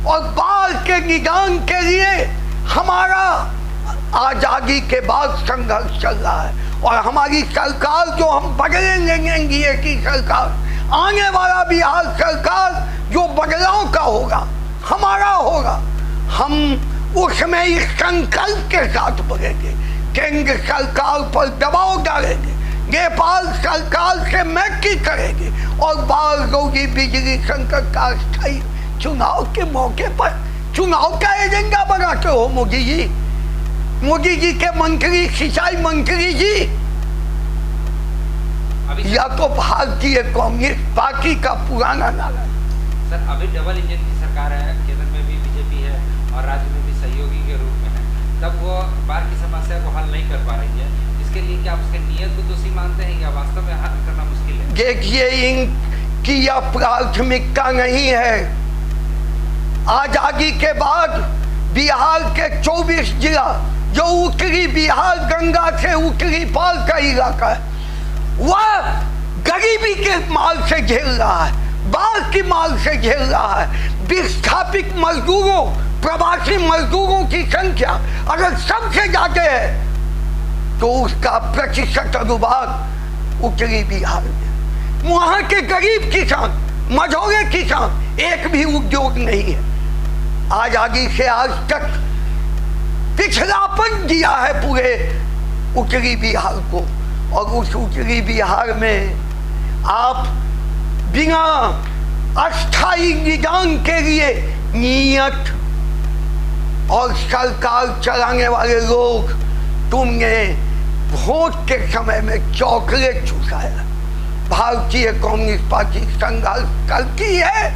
और बाढ़ के निदान के लिए हमारा आजादी के बाद संघर्ष चल रहा है। और हमारी सरकार जो हम बदलेंगे एनडीए की सरकार, आने वाला बिहार सरकार जो बदलाव का होगा, हमारा होगा। हम उसमें इस संकल्प के साथ बढ़ेंगे, केंद्र सरकार पर दबाव डालेंगे, नेपाल सरकार से मैत्री करेंगे और बाल रोगी बिजली संकट का स्थायी चुनाव के मौके पर चुनाव का एजेंडा बनाते हो मोदी जी। मोदी जी के मंत्री, सिंचाई मंत्री जी, या तो भारतीय कम्युनिस्ट पार्टी का पुराना नारा है। सर अभी डबल इंजन की सरकार है, केंद्र में भी बीजेपी है और राज्य में भी सहयोगी के रूप में है, तब वो बाढ़ की समस्या को हल नहीं कर पा रही है। इसके लिए क्या उसके नियत को दोषी मानते हैं या वास्तव में हल करना मुश्किल है? देखिए, इनकी यह प्राथमिकता नहीं है। आजादी के बाद बिहार के 24 जिला जो उत्तरी बिहार गंगा से उत्तरी पार का इलाका है, वह गरीबी के मार से झेल रहा है, बाढ़ की मार से झेल रहा है। विस्थापित मजदूरों, प्रवासी मजदूरों की संख्या अगर सबसे ज्यादा है तो उसका प्रतिशत अनुपात उत्तरी बिहार में। वहां के गरीब किसान, मझोले किसान, एक भी उद्योग नहीं है। आजादी से आज तक पिछड़ापन दिया है पूरे उत्तरी बिहार को, और उस उत्तरी बिहार में आप बिना अस्थायी निदान के लिए नियत और सरकार चलाने वाले लोग, तुमने वोट के समय में चॉकलेट चूसाया। भारतीय कम्युनिस्ट पार्टी संघर्ष करती है,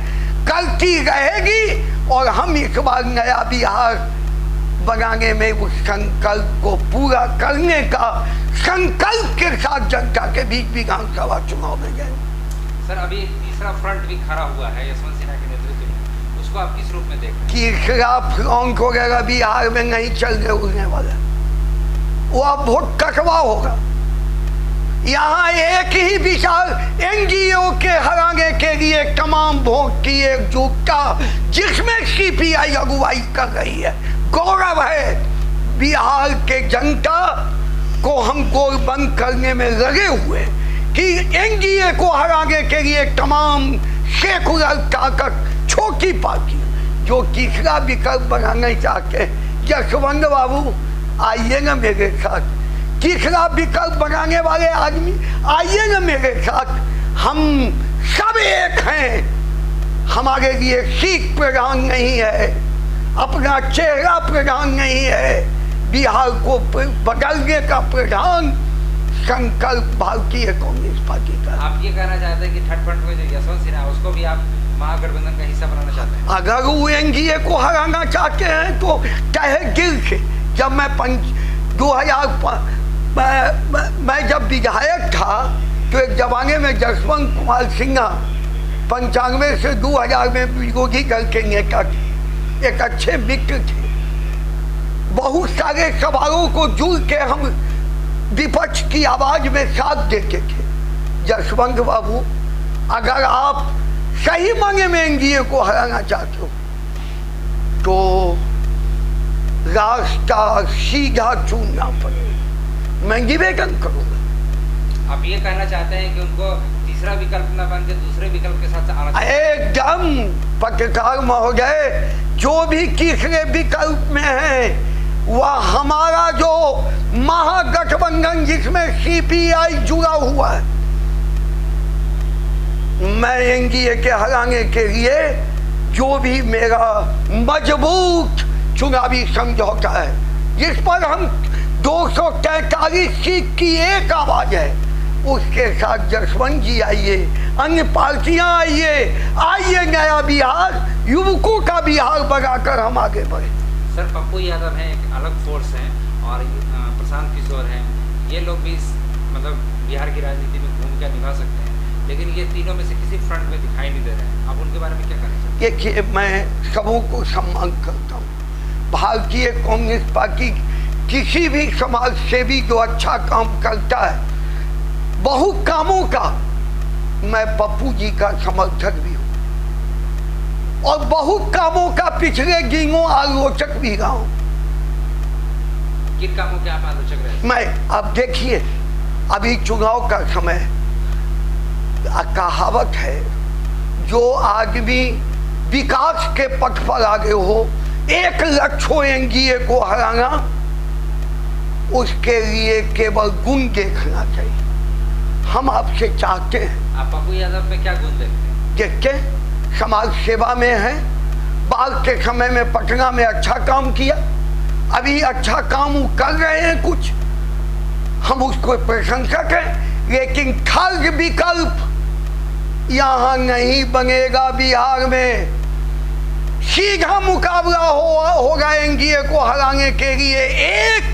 करती रहेगी, और हम इस बार नया बिहार बनाने में उस संकल्प को पूरा करने का संकल्प के साथ जनता के बीच विधानसभा चुनाव में गए। सर अभी एक तीसरा फ्रंट भी खड़ा हुआ है यशवंत सिन्हा के नेतृत्व में, उसको आप किस रूप में देख रहे हैं? तीसरा फ्रंट वगैरह बिहार में नहीं चलने उड़ने वाला, वो अब बहुत कटवा होगा। यहाँ एक ही विचार एनजीओ के हराने के लिए तमाम वोट की एकजुटता, जिसमें सीपीआई अगुवाई कर रही है। गौरव है बिहार के जनता को हम गोलबंद करने में लगे हुए कि एनडीए को हराने के लिए तमाम सेकुलर ताकत, छोटी पार्टी जो तीसरा विकल्प बनाना चाहते हैं। यशवंत बाबू आइए ना मेरे साथ, तीसरा विकल्प बनाने वाले आदमी आइए ना मेरे साथ। हम सब एक हैं, हमारे लिए सीट प्रधान नहीं है, अपना चेहरा प्रधान नहीं है, बिहार को बदलने का प्रधान संकल्प भारतीय कम्युनिस्ट पार्टी का। आप ये कहना चाहते हैं कि थर्ड फ्रंट में जो यशवंत सिन्हा उसको भी आप महागठबंधन का हिस्सा बनाना चाहते हैं? अगर वो एनडीए को हराना चाहते हैं तो तहे दिल से, जब मैं 2000 मैं जब विधायक था तो एक जमाने में जसवंत कुमार सिन्हा 95 से 2000 में विरोधी दल के नेता थे, एक अच्छे मित्र थे। बहुत सारे सवालों को जुड़ के हम विपक्ष की आवाज में साथ देते थे। जसवंत बाबू, अगर आप सही मांगे में एनडीए को हराना चाहते हो तो रास्ता सीधा चुनना पड़ेगा, मैं निवेदन करूंगा। आप ये कहना चाहते हैं कि उनको तीसरा विकल्प न बन के दूसरे विकल्प के साथ आना? एकदम पत्रकार महोदय, जो भी तीसरे विकल्प में है वह हमारा जो महागठबंधन जिसमें सीपीआई जुड़ा हुआ है, मैं एनडीए के हराने के लिए जो भी मेरा मजबूत चुनावी समझौता है, जिस पर हम 243 सीट की एक आवाज है, उसके साथ जसवंत जी आइए, अन्य पार्टियां आइए, आइए नया बिहार, युवकों का बिहार बनाकर हम आगे बढ़े। सर पप्पू यादव हैं, एक अलग फोर्स हैं, और प्रशांत किशोर हैं, ये लोग भी मतलब बिहार की राजनीति में भूमिका निभा सकते हैं, लेकिन ये तीनों में से किसी फ्रंट में दिखाई नहीं दे रहे हैं। आप उनके बारे में क्या कहना चाहते हैं? देखिए, मैं सबों को सम्मान करता हूँ। भारतीय कम्युनिस्ट पार्टी किसी भी समाज सेवी जो अच्छा काम करता है, बहुत कामों का, मैं पप्पू जी का समर्थक भी हूँ और बहुत कामों का पिछले दिनों आलोचक भी रहा हूँ। किन कामों के आप आलोचक रहे? मैं, अब देखिए, अभी चुनाव का समय, कहावत है, जो आदमी विकास के पथ पर आगे हो एक लक्ष्य एनडीए को हराना, उसके लिए केवल गुण देखना चाहिए। हम आपसे चाहते हैं, आप पप्पू यादव में क्या गुण देखते हैं? देखते समाज सेवा में है, बाद के समय में पटना में अच्छा काम किया, अभी अच्छा काम वो कर रहे हैं कुछ, हम उसको प्रशंसा करें, लेकिन थर्ड विकल्प यहाँ नहीं बनेगा। बिहार में सीधा मुकाबला होगा एनडीए को हराने के लिए एक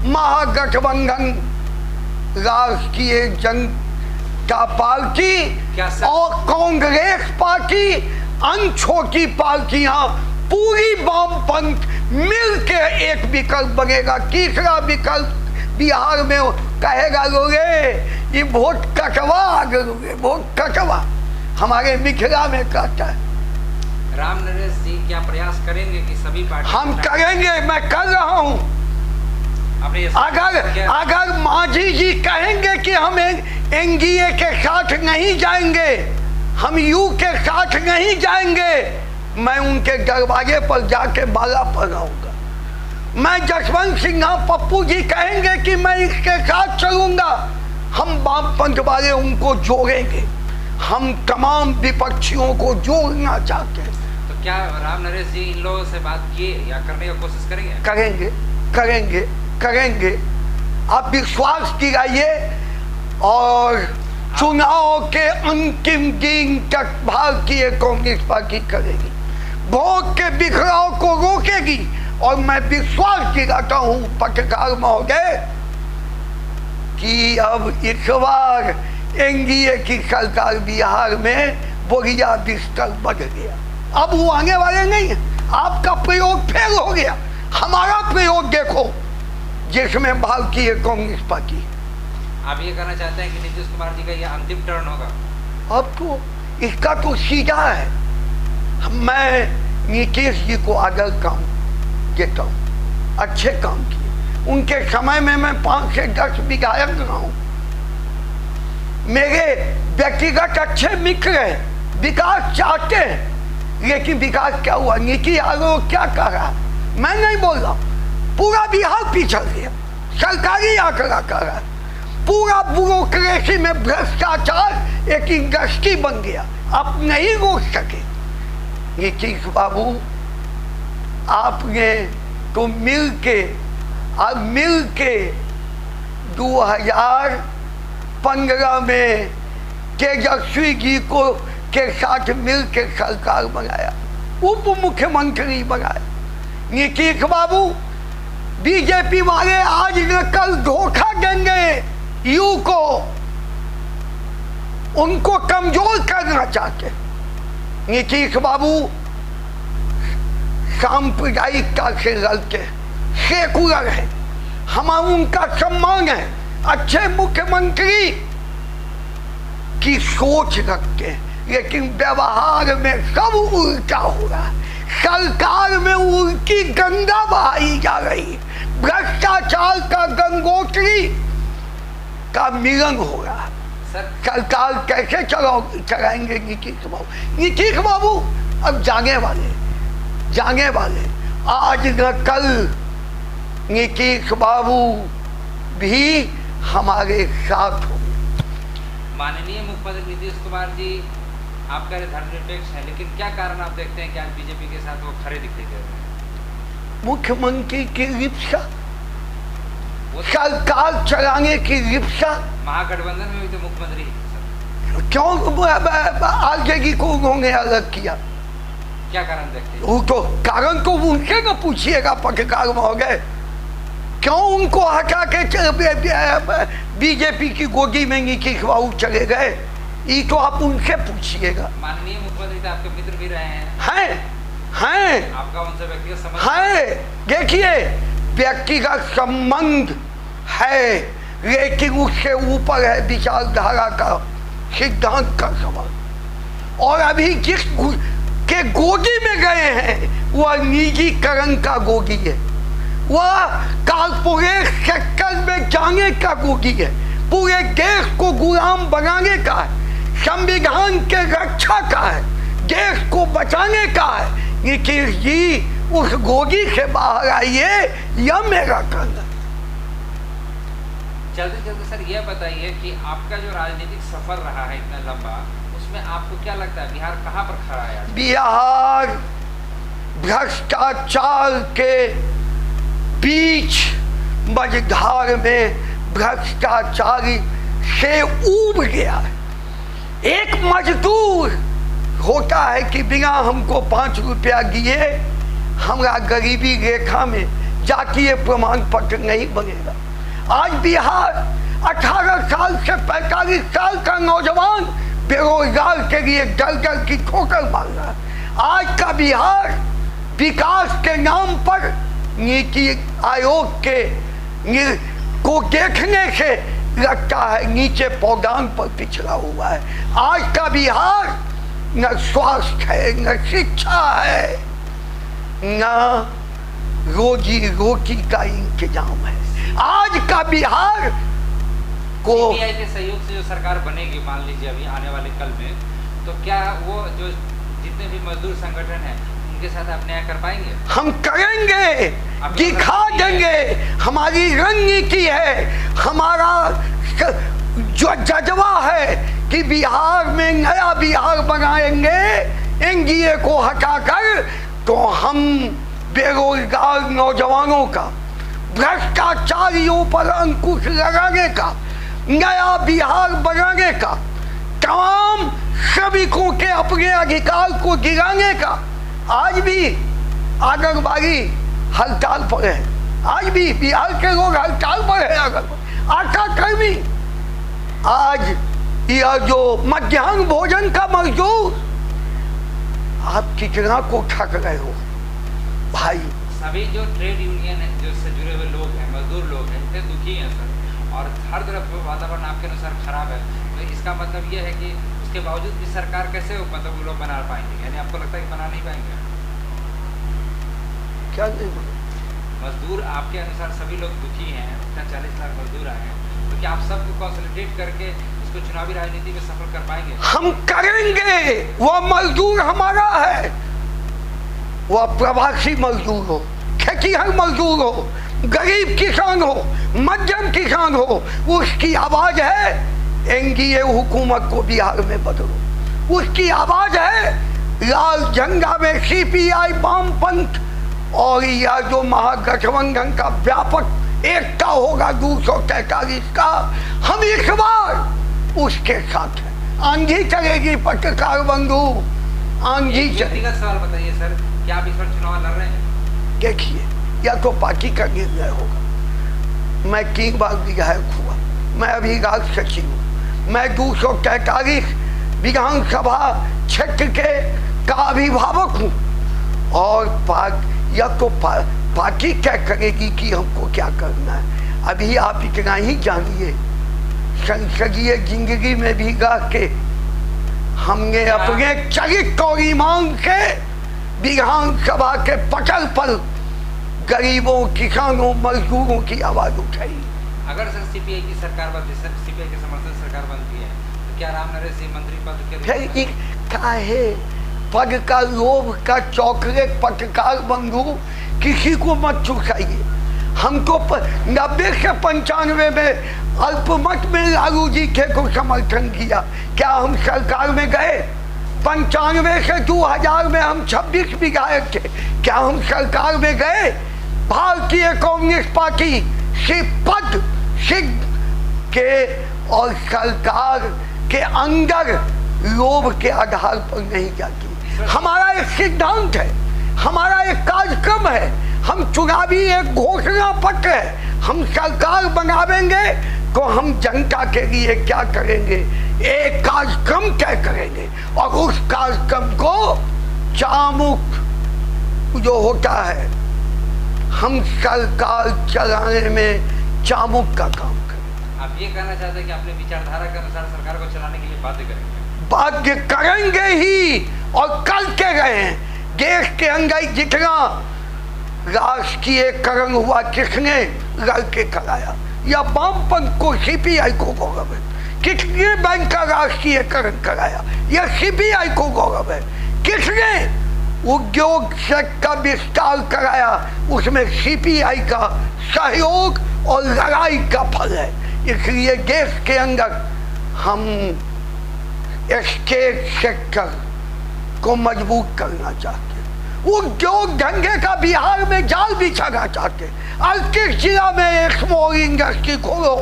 महागठबंधन राष्ट्रीय जनता पार्टी और कांग्रेस पार्टी, अन्य छोटी पार्टियां पूरी वामपंथ मिलकर एक विकल्प बनेगा। तीसरा विकल्प बिहार में कहेगा लोगे ये वोट कटवा, वोट कटवा, हमारे मिथिला में कहता है। राम नरेश जी क्या प्रयास करेंगे कि सभी पार्टी हम करेंगे, मैं कर रहा हूं। अगर मांझी जी कहेंगे कि हम एनडीए के साथ नहीं जाएंगे, हम यू के साथ नहीं जाएंगे, मैं उनके दरवाजे पर जाके माला पहनाऊंगा। मैं जसवंत सिन्हा पप्पू जी कहेंगे कि मैं इसके साथ चलूंगा, हम वामपंथ वाले उनको जोड़ेंगे। हम तमाम विपक्षियों को जोड़ना चाहते हैं। तो क्या राम नरेश जी इन लोगों से बात किए या करने की कोशिश करेंगे? करेंगे, करेंगे, करेंगे। आप विश्वास दिलाइए और चुनाव के अंतिम दिन तक भारतीय कांग्रेस पार्टी करेगी, वोट के बिखराव को रोकेगी। और मैं विश्वास दिलाता हूं पत्रकार महोदय कि अब इस बार एनडीए की सरकार बिहार में बोरिया बिस्तर बढ़ गया, अब वो आने वाले नहीं है। आपका प्रयोग फेल हो गया, हमारा प्रयोग देखो जिसमें भारतीय कांग्रेस पार्टी। आप ये कहना चाहते हैं कि नीतीश कुमार जी का ये अंतिम टर्न होगा? अब तो इसका तो सीधा है। मैं नीतीश जी को आदर काम देता हूँ, अच्छे काम किए। उनके समय में मैं 5 से 10 विधायक रहा हूँ, मेरे व्यक्तिगत अच्छे मित्र हैं, विकास चाहते हैं, लेकिन विकास क्या हुआ? नीति आयोग क्या कर रहा? मैं नहीं बोल रहा, पूरा बिहार पिछड़ गया, सरकारी आंकड़ा कर रहा है, पूरा ब्यूरोक्रेसी में भ्रष्टाचार एक इंडस्ट्री बन गया, आप नहीं रोक सके। नीतीश बाबू आपने तो मिल के 2015 में तेजस्वी जी को के साथ मिल के सरकार बनाया, उप मुख्यमंत्री बनाया। नीतीश बाबू बीजेपी वाले आज न कल धोखा देंगे यू को, उनको कमजोर करना चाहते। नीतीश बाबू सांप्रदायिकता से लड़ते, सेकुलर है, हमारा उनका सम्मान है, अच्छे मुख्यमंत्री की सोच रखते हैं, लेकिन व्यवहार में सब उल्टा हो रहा है। सरकार में उल्टी गंगा बहाई जा रही, भ्रष्टाचार का गंगोत्री का मिलन हो रहा है। सरकार कैसे चलाएंगे नीतीश बाबू? नीतीश बाबू अब जाने वाले, आज न कल नीतीश बाबू भी हमारे साथ हो। माननीय मुख्यमंत्री नीतीश कुमार जी आपका धर्मनिरपेक्ष है, लेकिन क्या कारण आप देखते हैं कि आज बीजेपी के साथ वो खड़े दिखाई दे रहे हैं? मुख्यमंत्री की रिक्शा, सरकार चलाने की रिक्शा। महागठबंधन में भी तो मुख्यमंत्री क्यों आरजेडी को उन्होंने अलग किया? क्या कारण देखते हैं? वो तो कारण को उनसे न पूछिएगा पत्रकार महोदय, क्यों उनको हटा के बीजेपी की गोदी में नीतीश बाबू चले गए, ये तो आप उनसे पूछिएगा। माननीय मुख्यमंत्री तो आपके मित्र भी रहे हैं। हैं आपका उनसे व्यक्तिगत संबंध है। देखिए व्यक्तिगत संबंध है, लेकिन उससे ऊपर है विचारधारा का, सिद्धांत का संबंध। और अभी जिस के गोदी में गए हैं वह निजीकरण का गोदी है, वह कारपोरेट सेक्टर में जाने का गोदी है, पूरे देश को गुलाम बनाने का है, संविधान के रक्षा का है, देश को बचाने का है। नीतीश जी उस गोदी से बाहर आइए, यह मेरा कहना। चलते चलते सर यह बताइए कि आपका जो राजनीतिक सफर रहा है इतना लंबा, उसमें आपको क्या लगता है बिहार कहाँ पर खड़ा है आज? बिहार भ्रष्टाचार के बीच मझधार में भ्रष्टाचारी से उब गया है। एक मजदूर होता है कि बिना हमको 5 रुपया दिए हमारा गरीबी रेखा में जातीय प्रमाण पत्र नहीं बनेगा। आज बिहार 18 साल से 45 साल का नौजवान बेरोजगार के लिए डर डर की ठोकर मार रहा है। आज का बिहार विकास के नाम पर नीति आयोग के को देखने से लगता है नीचे पौधान पर पिछड़ा हुआ है। आज का बिहार न स्वास्थ्य है, न शिक्षा है, न रोजी रोटी का इंतजाम है। आज का बिहार को सीपीआई के सहयोग से जो सरकार बनेगी, मान लीजिए अभी आने वाले कल में, तो क्या वो जो जितने भी मजदूर संगठन है उनके साथ आप न्याय कर पाएंगे? हम करेंगे, दिखा देंगे। हमारी रणनीति है, हमारा जो जज्बा है कि बिहार में नया बिहार बनाएंगे। एनडीए को हटाकर तो हम बेरोजगार नौजवानों का, भ्रष्टाचारियों पर अंकुश लगाने का, नया बिहार बनाने का, तमाम श्रमिकों के अपने अधिकार को गिराने का। आज भी आंगनबाड़ी हड़ताल पर है, आज भी बिहार के लोग हड़ताल पर है। आशा कर्मी, आज यह जो मध्याह्न भोजन का मजदूर, आप कितना को ठग रहे हो भाई। सभी जो ट्रेड यूनियन है, जो से जुड़े हुए लोग हैं, मजदूर लोग हैं, इतने दुखी हैं सर, और हर तरफ वातावरण आपके अनुसार खराब है। तो इसका मतलब ये है कि उसके बावजूद भी सरकार कैसे मतलब वो लोग बना पाएंगे? यानी आपको लगता है कि बना नहीं पाएंगे? क्या नहीं? मजदूर आपके अनुसार सभी लोग दुखी हैं, इतना 40 लाख मजदूर आए हैं, तो क्या आप सबको कंसोलिडेट करके इसको चुनावी राजनीति में सफल कर पाएंगे? हम करेंगे। वह मजदूर हमारा है, वह प्रवासी मजदूर हो, खेतीहर मजदूर हो, गरीब किसान हो, मध्यम किसान हो, उसकी आवाज है एनडीए हुकूमत को बिहार में बदलो। उसकी आवाज है लाल झंडा में सीपीआई, वामपंथ और यह जो महागठबंधन का व्यापक एकता होगा 243 का, हम इस बार उसके साथ हैं। आंधी चलेगी पत्रकार बंधु, आंधी चलेगी। व्यक्तिगत सवाल बताइए सर, क्या आप इस बार चुनाव लड़ रहे हैं? देखिए, या तो पार्टी का निर्णय होगा। मैं 3 बार विधायक हुआ, मैं अभी राज्य सचिव हूँ, मैं 243 विधानसभा क्षेत्र के का अभिभावक हूँ। और या तो पार्टी क्या करेगी कि हमको क्या करना है। अभी आप इतना ही जानिए, संसदीय जिंदगी में भी रह के हमने अपने चरित्र और ईमान से विधानसभा के पटल पर गरीबों, किसानों, मजदूरों की आवाज उठाई। अगर सर सीपीआई की सरकार बनती है, सीपीआई के समर्थन सरकार बनती है, तो क्या राम नरेश सिंह मंत्री पद के काहे पद का लोभ का चॉकलेट पत्रकार बंधु किसी को मत चुकाइए। हमको 90 से 95 में अल्पमत में लालू जी के को समर्थन किया। क्या हम सरकार में गए? 95 से 2000 में हम 26 विधायक थे। क्या हम सरकार में गए? भारतीय कम्युनिस्ट पार्टी सिर्फ पद सिद्ध के और सरकार के अंदर लोभ के आधार पर नहीं जाती। हमारा एक सिद्धांत है, हमारा एक कार्यक्रम है, हम चुनावी एक घोषणा पत्र है। हम सरकार बनावेंगे तो हम जनता के लिए क्या करेंगे, एक कार्यक्रम तय करेंगे और उस कार्यक्रम को चामुक जो होता है, हम सरकार चलाने में चामुक का काम करें। आप ये कहना चाहते हैं कि अपने विचारधारा के अनुसार सरकार को चलाने के लिए बाध्य करेंगे? बाध्य करेंगे ही और करके गए हैं। देश के अंदर जितना राष्ट्रीयकरण हुआ किसने लड़के कराया? या वामपंथ को, सीपीआई को गौरव है। किसने बैंक का राष्ट्रीयकरण कराया? या सीपीआई को गौरव है। किसने उद्योग का विस्तार कराया, उसमें सीपीआई का सहयोग और लड़ाई का फल है। इसलिए देश के अंदर हम स्टेट सेक्टर को मजबूत करना चाहते हैं। उद्योग धंधे का बिहार में जाल बिछाना चाहते हैं। 38 जिला में स्मॉल इंडस्ट्री खोलो,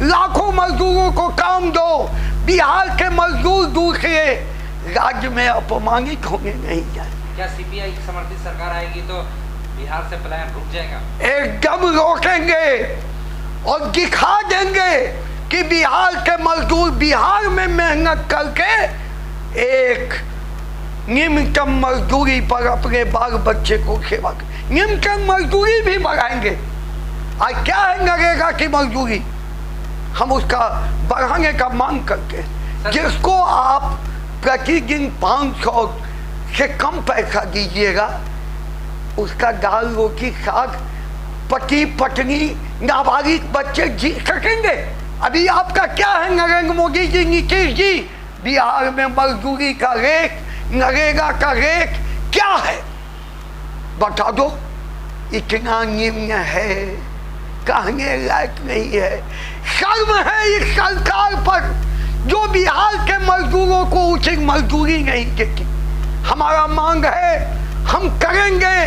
लाखों मजदूरों को काम दो। बिहार के मजदूर दूसरे राज्य में अपमानित होने नहीं जाए। क्या सीपीआई की समर्थित सरकार आएगी तो बिहार से पलायन रुक जाएगा? एकदम रोकेंगे और दिखा देंगे कि बिहार के मजदूर बिहार में मेहनत करके एक न्यूनतम मजदूरी पर अपने बाल बच्चे को सेवा कर, न्यूनतम मजदूरी भी बढ़ाएंगे। आज क्या है नरेगा की मजदूरी, हम उसका बढ़ाने का मांग करते हैं। जिसको आप प्रतिदिन 500 से कम पैसा दीजिएगा, उसका दाल रोटी साग पति पत्नी नाबालिग बच्चे जी सकेंगे। अभी आपका क्या है नरेंद्र मोदी जी, नीतीश जी, बिहार में मजदूरी का रेट, नरेगा का रेट क्या है बता दो। इतना निम्न है, कहने लायक नहीं है। शर्म है इस सरकार पर जो बिहार के मजदूरों को उचित मजदूरी नहीं देती। हमारा मांग है, हम करेंगे,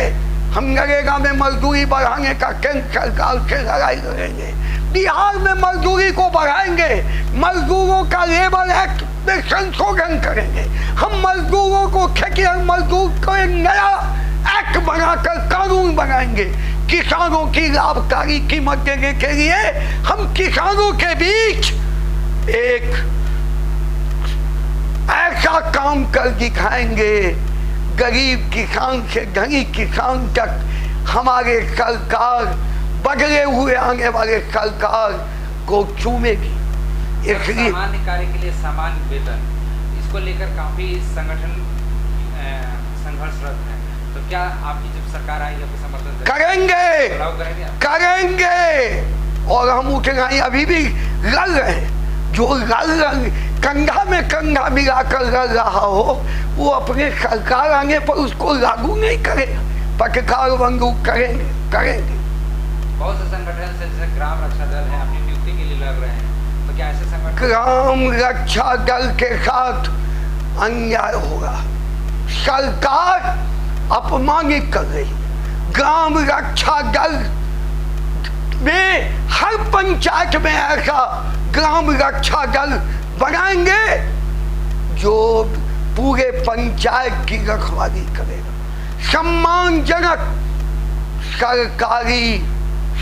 हम नरेगा में मजदूरी बढ़ाने का केंद्र सरकार से लड़ाई करेंगे। बिहार में मजदूरी को बढ़ाएंगे, मजदूरों का लेबर एक्ट में संशोधन करेंगे। हम मजदूरों को खेती मजदूर को एक नया एक्ट बनाकर कानून बनाएंगे। किसानों की लाभकारी कीमत देने के लिए हम किसानों के बीच एक ऐसा काम कर दिखाएंगे, गरीब किसान से धनी किसान तक हमारे सरकार, बदले हुए आने वाले सरकार को चूमेगी। इसलिए सामान्य कार्य के लिए सामान्य वेतन, इसको लेकर काफी संगठन संघर्षरत है। तो क्या आपकी जब सरकार आएगी आपको समर्थन करेंगे? करेंगे और हम उठेंगे। अभी भी लड़ रहे हैं, जो लड़ कंधा में कंधा मिलाकर लड़ रहा हो वो अपने सरकार आने पर उसको लागू नहीं करेगा। पटकार बंदू करेंगे। बहुत से संगठन से जैसे ग्राम रक्षा दल है अपनी नियुक्ति के लिए लड़ रहे हैं, तो क्या ऐसे संगठन? ग्राम रक्षा दल के साथ अन्याय होगा। सरकार अपमानित कर रही। ग्राम रक्षा दल में हर पंचायत में ऐसा ग्राम रक्षा दल बनाएंगे जो पूरे पंचायत की रखवाली करेगा। सम्मानजनक सरकारी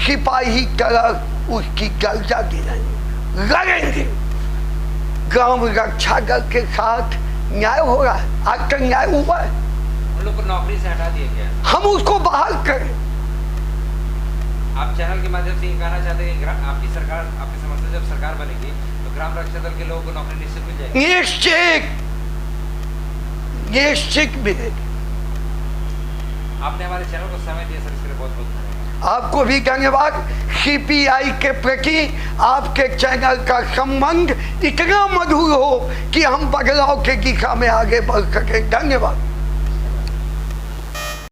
सिपाही तरह उसकी दर्जा दिलाएंगे, लड़ेंगे। ग्राम रक्षा दल के साथ न्याय हो रहा है, आज तक न्याय हुआ है। उन लोग को नौकरी से हटा दिया गया, हम उसको बहाल करें। आप चैनल के माध्यम से ये कहना चाहते हैं कि आपकी सरकार, आपके समर्थन जब सरकार बनेगी तो ग्राम रक्षा दल के लोगों को नौकरी निश्चित मिल जाएगी? निश्चित मिलेगी। आपने हमारे चैनल को समय दिया सर, इसके लिए बहुत बहुत धन्यवाद। आपको भी धन्यवाद। सीपीआई के प्रति आपके चैनल का संबंध इतना मधुर हो कि हम बदलाव के दिशा में आगे बढ़ सकें। धन्यवाद।